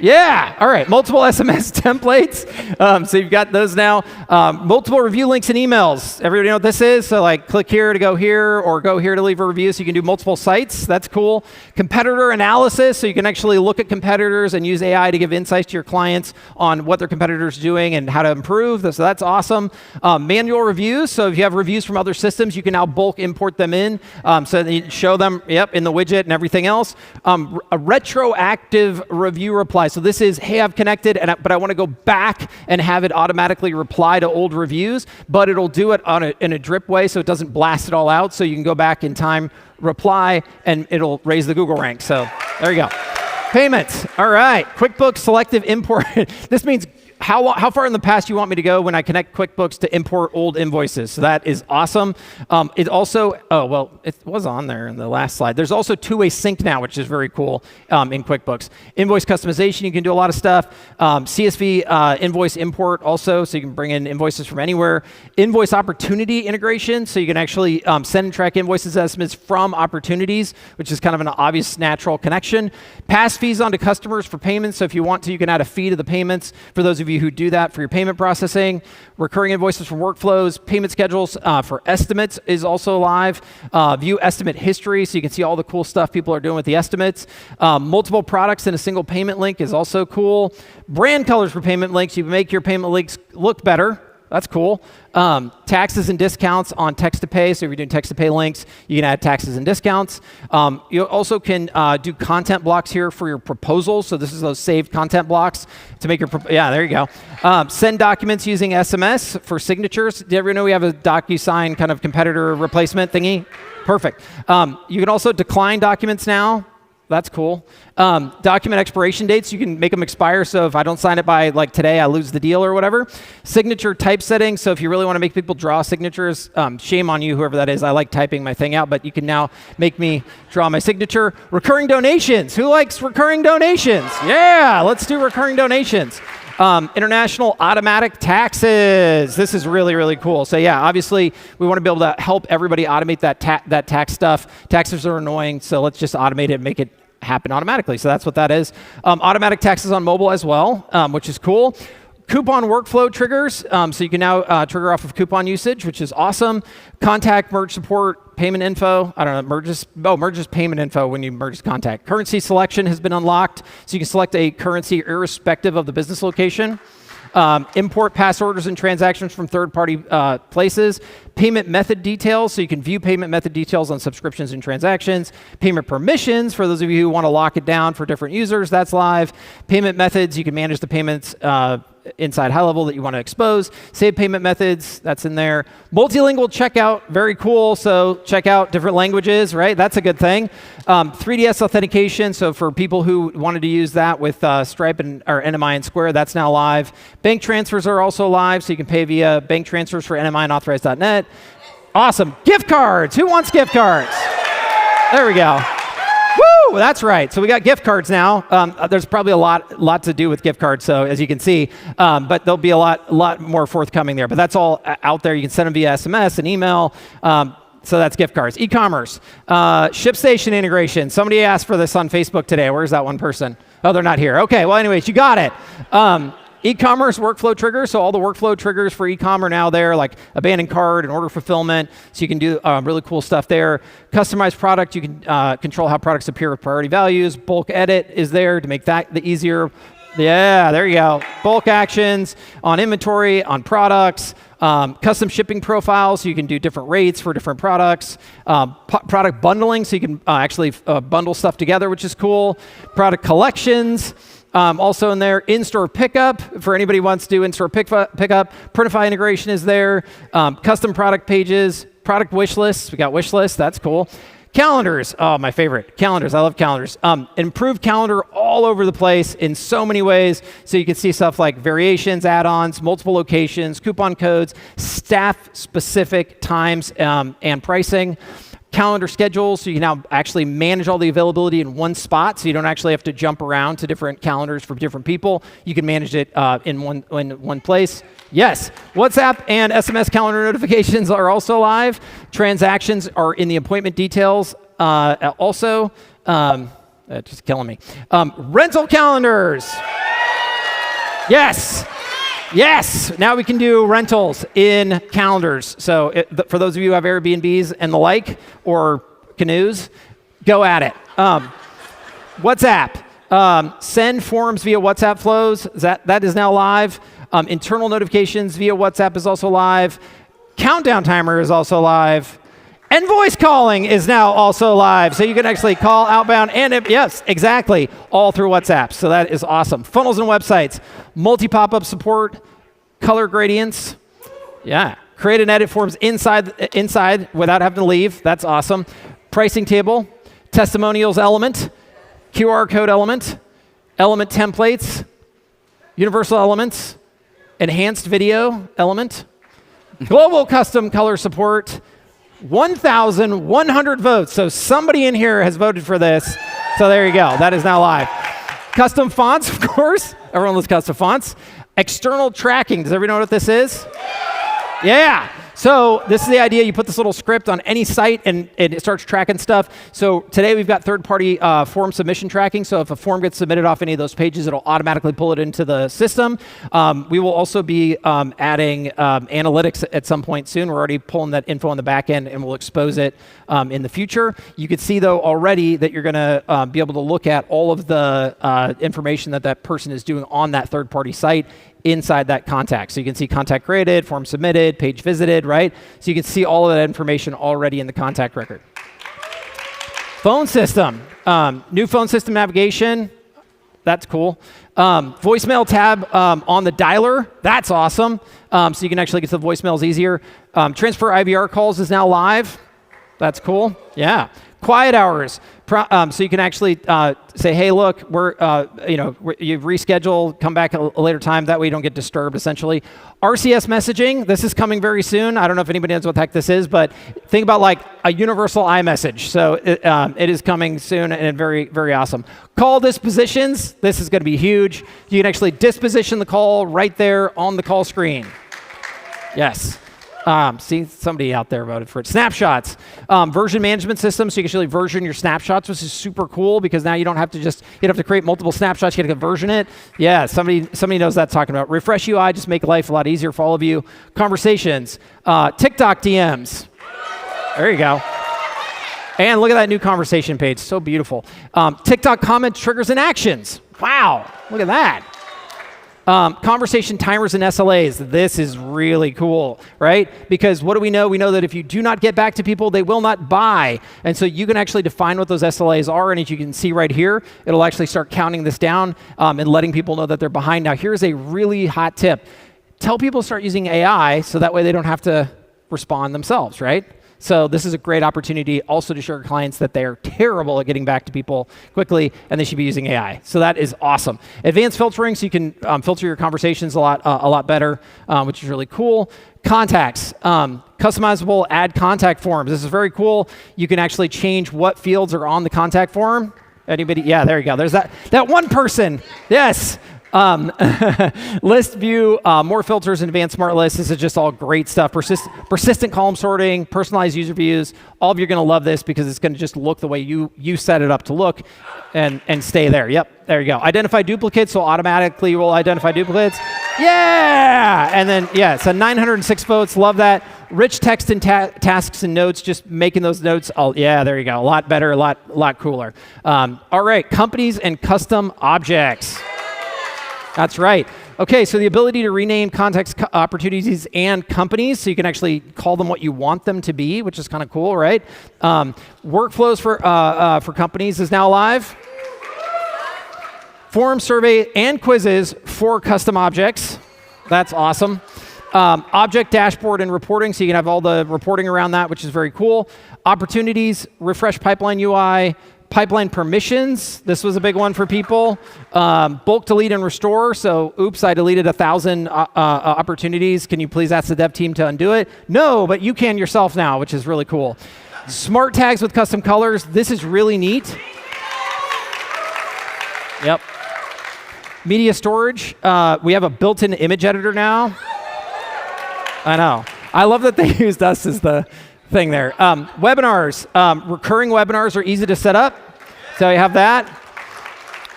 D: Yeah, all right, multiple SMS templates. So you've got those now. Multiple review links and emails. Everybody know what this is? So like click here to go here or go here to leave a review so you can do multiple sites. That's cool. Competitor analysis, so you can actually look at competitors and use AI to give insights to your clients on what their competitors are doing and how to improve. So that's awesome. Manual reviews, so if you have reviews from other systems, you can now bulk import them in so that you show them in the widget and everything else. A retroactive review reply. So this is, hey, I've connected, but I want to go back and have it automatically reply to old reviews, but it'll do it in a drip way so it doesn't blast it all out. So you can go back in time, reply, and it'll raise the Google rank. So there you go. Payments. All right. QuickBooks selective import. This means how far in the past you want me to go when I connect QuickBooks to import old invoices. So that is awesome. It also, it was on there in the last slide. There's also two-way sync now, which is very cool in QuickBooks. Invoice customization, you can do a lot of stuff. CSV invoice import also, so you can bring in invoices from anywhere. Invoice opportunity integration, so you can actually send and track invoices estimates from opportunities, which is kind of an obvious natural connection. Pass fees onto customers for payments, so if you want to, you can add a fee to the payments for those of you who do that for your payment processing. Recurring invoices from workflows. Payment schedules for estimates is also live. View estimate history, so you can see all the cool stuff people are doing with the estimates. Multiple products in a single payment link is also cool. Brand colors for payment links. You can make your payment links look better. That's cool. Taxes and discounts on text-to-pay. So if you're doing text-to-pay links, you can add taxes and discounts. You also can do content blocks here for your proposals. So this is those saved content blocks to make your, there you go. Send documents using SMS for signatures. Did everyone know we have a DocuSign kind of competitor replacement thingy? Perfect. You can also decline documents now. That's cool. Document expiration dates, you can make them expire, so if I don't sign it by like today, I lose the deal or whatever. Signature type settings, so if you really want to make people draw signatures, shame on you, whoever that is. I like typing my thing out, but you can now make me draw my signature. Recurring donations, who likes recurring donations? Yeah, let's do recurring donations. International automatic taxes. This is really, really cool. So yeah, obviously we want to be able to help everybody automate that tax stuff. Taxes are annoying, so let's just automate it and make it happen automatically. So that's what that is. Automatic taxes on mobile as well, which is cool. Coupon workflow triggers, so you can now trigger off of coupon usage, which is awesome. Contact, merge support, payment info. I don't know, merges payment info when you merge contact. Currency selection has been unlocked, so you can select a currency irrespective of the business location. Import pass orders and transactions from third-party places. Payment method details, so you can view payment method details on subscriptions and transactions. Payment permissions, for those of you who want to lock it down for different users, that's live. Payment methods, you can manage the payments inside HighLevel that you want to expose. Save payment methods, that's in there. Multilingual checkout, very cool. So check out different languages, right? That's a good thing. 3DS authentication, so for people who wanted to use that with Stripe or NMI and Square, that's now live. Bank transfers are also live, so you can pay via bank transfers for NMI and Authorize.net. Awesome. Gift cards. Who wants gift cards? There we go. Woo! That's right. So we got gift cards now. There's probably a lot to do with gift cards, so as you can see, but there'll be a lot more forthcoming there. But that's all out there. You can send them via SMS and email. So that's gift cards. E-commerce, ShipStation integration. Somebody asked for this on Facebook today. Where's that one person? Oh, they're not here. Okay. Well, anyways, you got it. E-commerce workflow triggers, so all the workflow triggers for e-com are now there, like abandoned cart and order fulfillment, so you can do really cool stuff there. Customized product, you can control how products appear with priority values. Bulk edit is there to make that the easier. Yeah, there you go. Bulk actions on inventory, on products. Custom shipping profiles, so you can do different rates for different products. Product bundling, so you can actually bundle stuff together, which is cool. Product collections. Also in there, in-store pickup, for anybody who wants to do in-store pickup. Printify integration is there. Custom product pages, product wish lists. We got wish lists, that's cool. Calendars, oh, my favorite. Calendars, I love calendars. Improved calendar all over the place in so many ways. So you can see stuff like variations, add-ons, multiple locations, coupon codes, staff-specific times and pricing. Calendar schedules, so you can now actually manage all the availability in one spot, so you don't actually have to jump around to different calendars for different people. You can manage it in one place. Yes, WhatsApp and SMS calendar notifications are also live. Transactions are in the appointment details also. That's just killing me. Rental calendars. Yes. Yes, now we can do rentals in calendars. So for those of you who have Airbnbs and the like, or canoes, go at it. WhatsApp, send forms via WhatsApp flows. That is now live. Internal notifications via WhatsApp is also live. Countdown timer is also live. And voice calling is now also live. So you can actually call outbound and, yes, exactly, all through WhatsApp. So that is awesome. Funnels and websites, multi-pop-up support, color gradients. Yeah. Create and edit forms inside without having to leave. That's awesome. Pricing table, testimonials element, QR code element, element templates, universal elements, enhanced video element, global custom color support, 1,100 votes. So somebody in here has voted for this. So there you go. That is now live. Custom fonts, of course. Everyone loves custom fonts. External tracking. Does everybody know what this is? Yeah. So this is the idea. You put this little script on any site and it starts tracking stuff. So today we've got third-party form submission tracking. So if a form gets submitted off any of those pages, it'll automatically pull it into the system. We will also be adding analytics at some point soon. We're already pulling that info on the back end and we'll expose it in the future. You can see though already that you're going to be able to look at all of the information that person is doing on that third-party site inside that contact. So you can see contact created, form submitted, page visited, right? So you can see all of that information already in the contact record. Phone system, new phone system navigation, that's cool. Voicemail tab on the dialer, that's awesome. So you can actually get to the voicemails easier. Transfer IVR calls is now live. That's cool, yeah. Quiet hours, so you can actually say, hey, look, you reschedule, come back a later time. That way you don't get disturbed, essentially. RCS messaging, this is coming very soon. I don't know if anybody knows what the heck this is, but think about like a universal iMessage. So it is coming soon and very, very awesome. Call dispositions, this is going to be huge. You can actually disposition the call right there on the call screen. Yes. See, somebody out there voted for it. Snapshots, version management system, so you can actually version your snapshots, which is super cool because now you don't have to you don't have to create multiple snapshots, you got to version it. Yeah, somebody knows that talking about. Refresh UI, just make life a lot easier for all of you. Conversations, TikTok DMs. There you go. And look at that new conversation page, so beautiful. TikTok comment triggers and actions. Wow, look at that. Conversation timers and SLAs. This is really cool, right? Because what do we know? We know that if you do not get back to people, they will not buy. And so you can actually define what those SLAs are. And as you can see right here, it'll actually start counting this down and letting people know that they're behind. Now, here's a really hot tip. Tell people to start using AI so that way they don't have to respond themselves, right? So this is a great opportunity also to show your clients that they're terrible at getting back to people quickly and they should be using AI. So that is awesome. Advanced filtering, so you can filter your conversations a lot better, which is really cool. Contacts, customizable add contact forms. This is very cool. You can actually change what fields are on the contact form. Anybody? Yeah, there you go. There's that one person. Yes. List view, more filters and advanced smart lists. This is just all great stuff. Persistent column sorting, personalized user views. All of you are going to love this because it's going to just look the way you set it up to look and stay there. Yep, there you go. Identify duplicates, so automatically will identify duplicates. Yeah! And then, yeah, so 906 votes. Love that. Rich text and tasks and notes, just making those notes. Yeah, there you go. A lot better, a lot cooler. All right, companies and custom objects. That's right. Okay, so the ability to rename context opportunities and companies, so you can actually call them what you want them to be, which is kind of cool, right? Workflows for companies is now live. Forum, survey, and quizzes for custom objects. That's awesome. Object dashboard and reporting, so you can have all the reporting around that, which is very cool. Opportunities, refresh pipeline UI, pipeline permissions, this was a big one for people. Bulk delete and restore, so oops, I deleted 1,000 opportunities. Can you please ask the dev team to undo it? No, but you can yourself now, which is really cool. Smart tags with custom colors, this is really neat. Yep. Media storage, we have a built-in image editor now. I know. I love that they used us as the thing there. Webinars, recurring webinars are easy to set up. So you have that.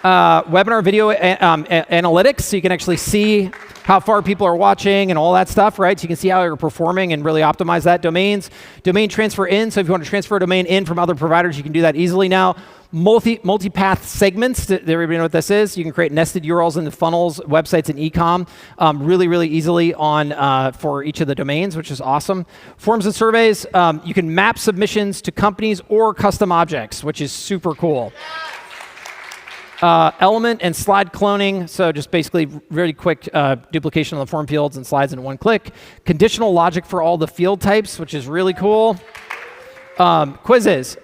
D: Webinar video analytics, so you can actually see how far people are watching and all that stuff, right? So you can see how you're performing and really optimize that. Domains, domain transfer in, so if you want to transfer a domain in from other providers, you can do that easily now. Multipath segments, does everybody know what this is? You can create nested URLs into funnels, websites, and e-com really, really easily on for each of the domains, which is awesome. Forms and surveys, you can map submissions to companies or custom objects, which is super cool. Element and slide cloning, so just basically really quick duplication of the form fields and slides in one click. Conditional logic for all the field types, which is really cool. Quizzes.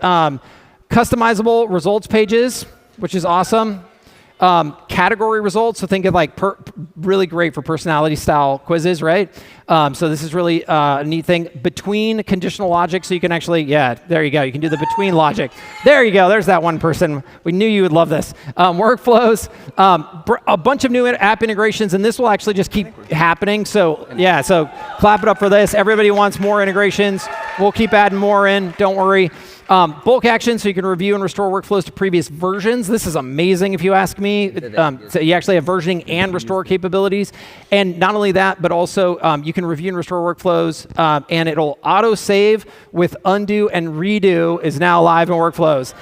D: Customizable results pages, which is awesome. Category results, so think of like really great for personality style quizzes, right? So this is really a neat thing. Between conditional logic, so you can actually, yeah, there you go. You can do the between logic. There you go. There's that one person. We knew you would love this. Workflows, a bunch of new app integrations, and this will actually just keep happening. So yeah, so clap it up for this. Everybody wants more integrations. We'll keep adding more in. Don't worry. Bulk action, so you can review and restore workflows to previous versions. This is amazing if you ask me. So you actually have versioning and restore capabilities. And not only that, but also you can review and restore workflows, and it'll auto-save with undo and redo is now live in workflows.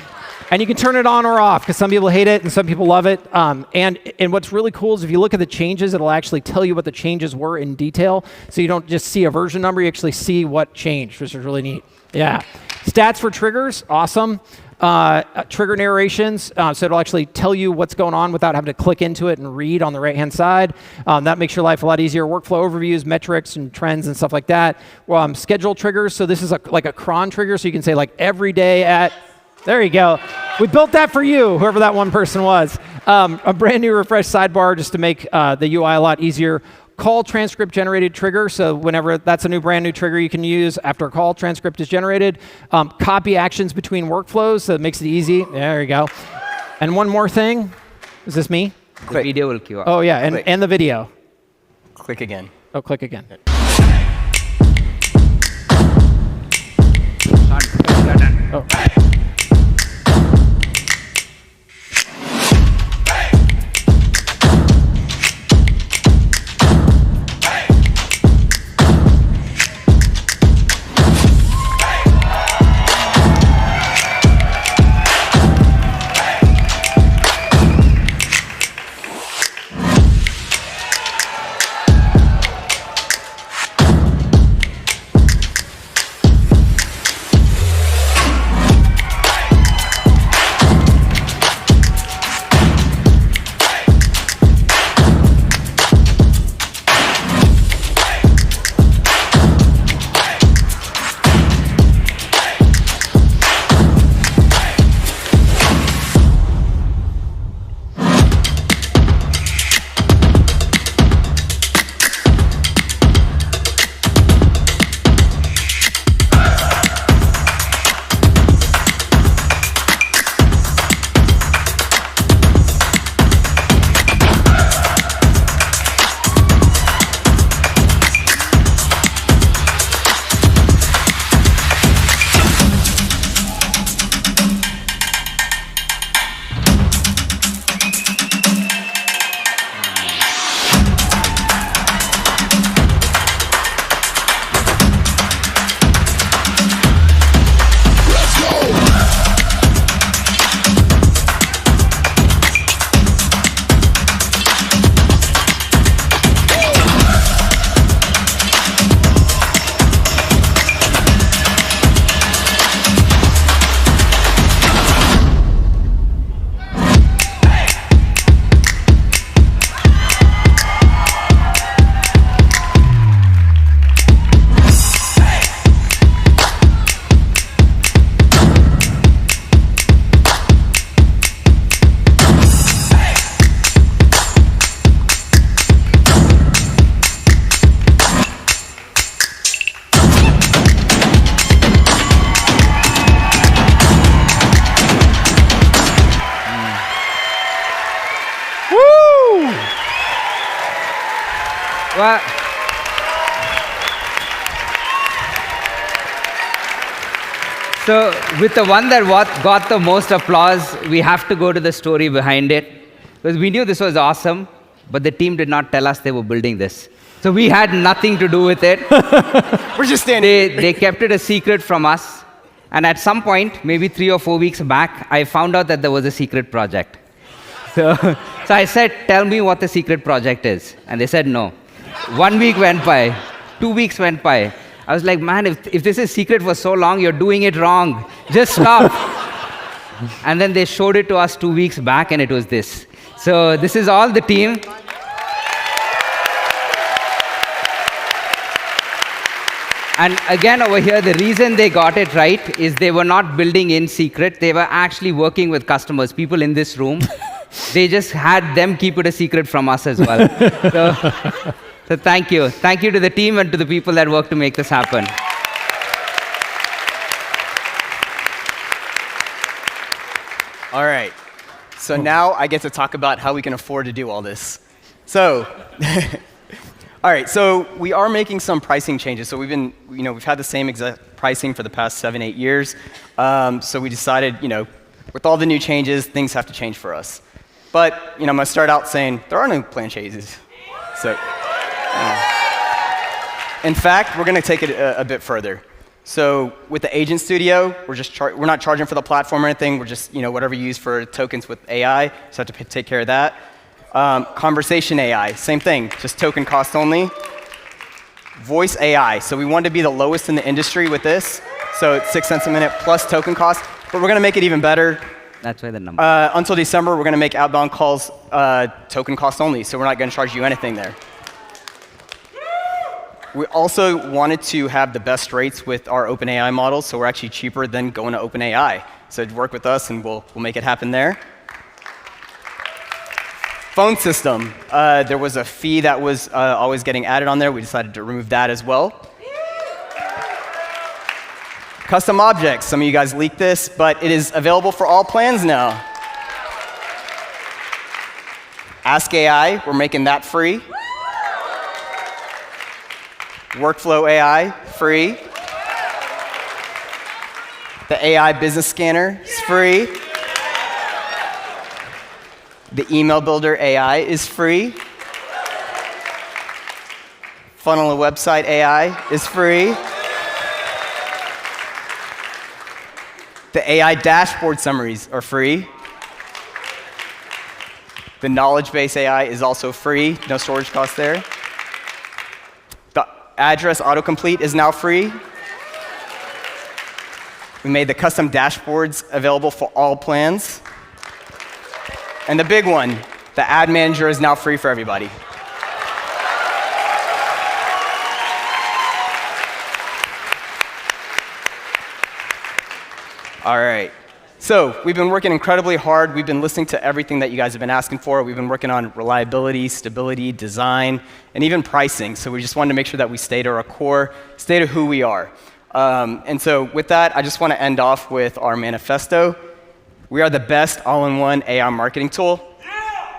D: And you can turn it on or off, because some people hate it and some people love it. And what's really cool is if you look at the changes, it'll actually tell you what the changes were in detail. So you don't just see a version number, you actually see what changed, which is really neat. Yeah. Stats for triggers, awesome. Trigger narrations, so it'll actually tell you what's going on without having to click into it and read on the right-hand side. That makes your life a lot easier. Workflow overviews, metrics, and trends and stuff like that. Schedule triggers, so this is like a cron trigger, so you can say like every day at There you go. We built that for you, whoever that one person was. A brand new refresh sidebar just to make the UI a lot easier. Call transcript generated trigger, so whenever that's a brand new trigger you can use after a call transcript is generated. Copy actions between workflows, so it makes it easy. There you go. And one more thing. Is this me?
L: The video will queue up.
D: Oh yeah, and the video.
E: Click again.
D: Oh, click again. Oh.
L: Well, so with the one that got the most applause, we have to go to the story behind it. Because we knew this was awesome, but the team did not tell us they were building this. So we had nothing to do with it.
E: We're just standing.
L: They kept it a secret from us. And at some point, maybe 3 or 4 weeks back, I found out that there was a secret project. So I said, tell me what the secret project is. And they said no. 1 week went by. 2 weeks went by. I was like, man, if this is secret for so long, you're doing it wrong. Just stop. And then they showed it to us 2 weeks back, and it was this. So this is all the team. And again, over here, the reason they got it right is they were not building in secret. They were actually working with customers, people in this room. They just had them keep it a secret from us as well. So thank you. Thank you to the team and to the people that worked to make this happen.
E: All right. So now I get to talk about how we can afford to do all this. So, all right. So we are making some pricing changes. So we've had the same exact pricing for the past 7, 8 years. So we decided, with all the new changes, things have to change for us. But I'm going to start out saying there are no plan changes. So, in fact, we're going to take it a bit further. So with the Agent Studio, we're not charging for the platform or anything. We're just whatever you use for tokens with AI. Just have to take care of that. Conversation AI, same thing, just token cost only. Voice AI, so we wanted to be the lowest in the industry with this. So it's 6 cents a minute plus token cost, but we're going to make it even better.
L: That's why the number.
E: Until December, we're going to make outbound calls token cost only, so we're not going to charge you anything there. We also wanted to have the best rates with our OpenAI models, so we're actually cheaper than going to OpenAI. So work with us, and we'll make it happen there. Phone system. There was a fee that was always getting added on there. We decided to remove that as well. Custom objects. Some of you guys leaked this, but it is available for all plans now. Ask AI, we're making that free. Workflow AI, free. The AI business scanner is free. The email builder AI is free. Funnel a website AI is free. The AI dashboard summaries are free. The knowledge base AI is also free, no storage cost there. The address autocomplete is now free. We made the custom dashboards available for all plans. And the big one, the ad manager is now free for everybody. All right. So we've been working incredibly hard. We've been listening to everything that you guys have been asking for. We've been working on reliability, stability, design, and even pricing. So we just wanted to make sure that we stay to our core, stay to who we are. And so with that, I just want to end off with our manifesto. We are the best all-in-one AI marketing tool.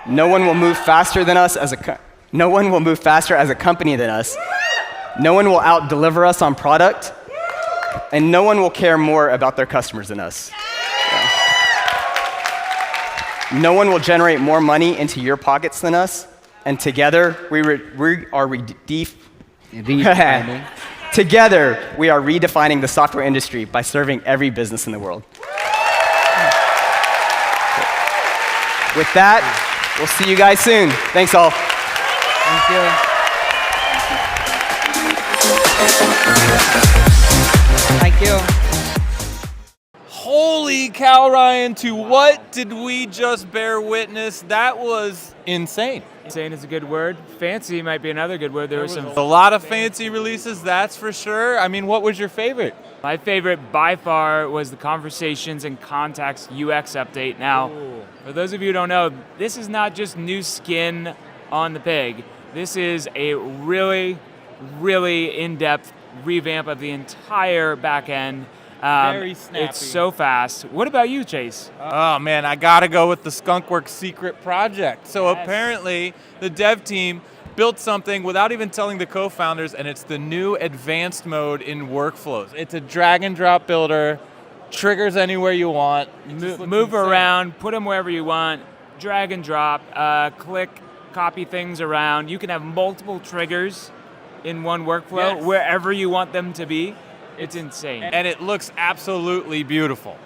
E: No one will move faster than us no one will move faster as a company than us. No one will out-deliver us on product. And no one will care more about their customers than us. No one will generate more money into your pockets than us. And together, Together, we are redefining the software industry by serving every business in the world. With that, we'll see you guys soon. Thanks all.
L: Thank you. Thank you.
A: Holy cow, Ryan, to what did we just bear witness? That was insane.
B: Insane is a good word. Fancy might be another good word. There was
A: a lot of fancy releases, that's for sure. I mean, what was your favorite?
B: My favorite by far was the Conversations and Contacts UX update. Now, for those of you who don't know, this is not just new skin on the pig. This is a really, really in-depth revamp of the entire back end.
A: Very snappy.
B: It's so fast. What about you, Chase?
A: Oh man, I gotta go with the Skunkworks secret project. So
B: Yes.
A: apparently the dev team built something without even telling the co-founders, and it's the new advanced mode in workflows. It's a drag and drop builder, triggers anywhere you want.
B: Move around, put them wherever you want, drag and drop, click, copy things around. You can have multiple triggers in one workflow,
A: Yes.
B: wherever you want them to be. It's insane.
A: And it looks absolutely beautiful.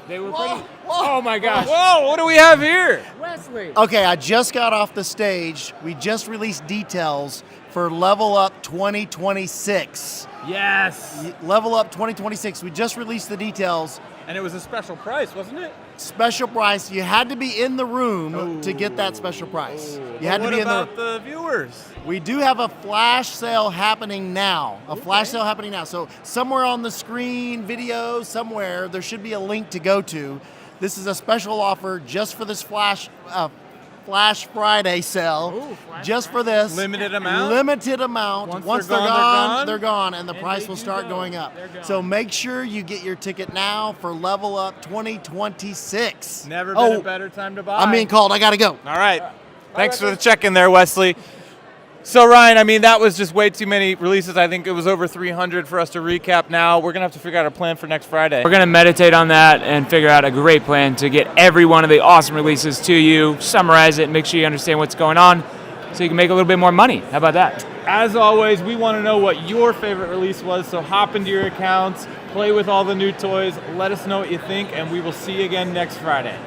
B: They were pretty. Oh my gosh.
A: Whoa, what do we have here?
B: Wesley.
M: Okay, I just got off the stage. We just released details for LevelUp 2026.
A: Yes.
M: LevelUp 2026. We just released the details.
A: And it was a special price, wasn't it?
M: Special price. You had to be in the room to get that special price. You had to be in
A: What about the viewers?
M: We do have a flash sale happening now. Flash sale happening now. So somewhere on the screen, video, somewhere, there should be a link to go to. This is a special offer just for this Flash Friday sale. Just for this.
A: Limited amount?
M: Limited amount. Once
A: they're
M: they're
A: gone,
M: gone, they're gone, and the price will start going up. So make sure you get your ticket now for LevelUp 2026.
A: Never been a better time to buy.
M: I'm being called. I got to go.
A: All right. Thanks for the check-in there, Wesley. So Ryan, I mean, that was just way too many releases. I think it was over 300 for us to recap now. We're going to have to figure out a plan for next Friday.
B: We're going to meditate on that and figure out a great plan to get every one of the awesome releases to you, summarize it, make sure you understand what's going on so you can make a little bit more money. How about that?
A: As always, we want to know what your favorite release was, so hop into your accounts, play with all the new toys, let us know what you think, and we will see you again next Friday.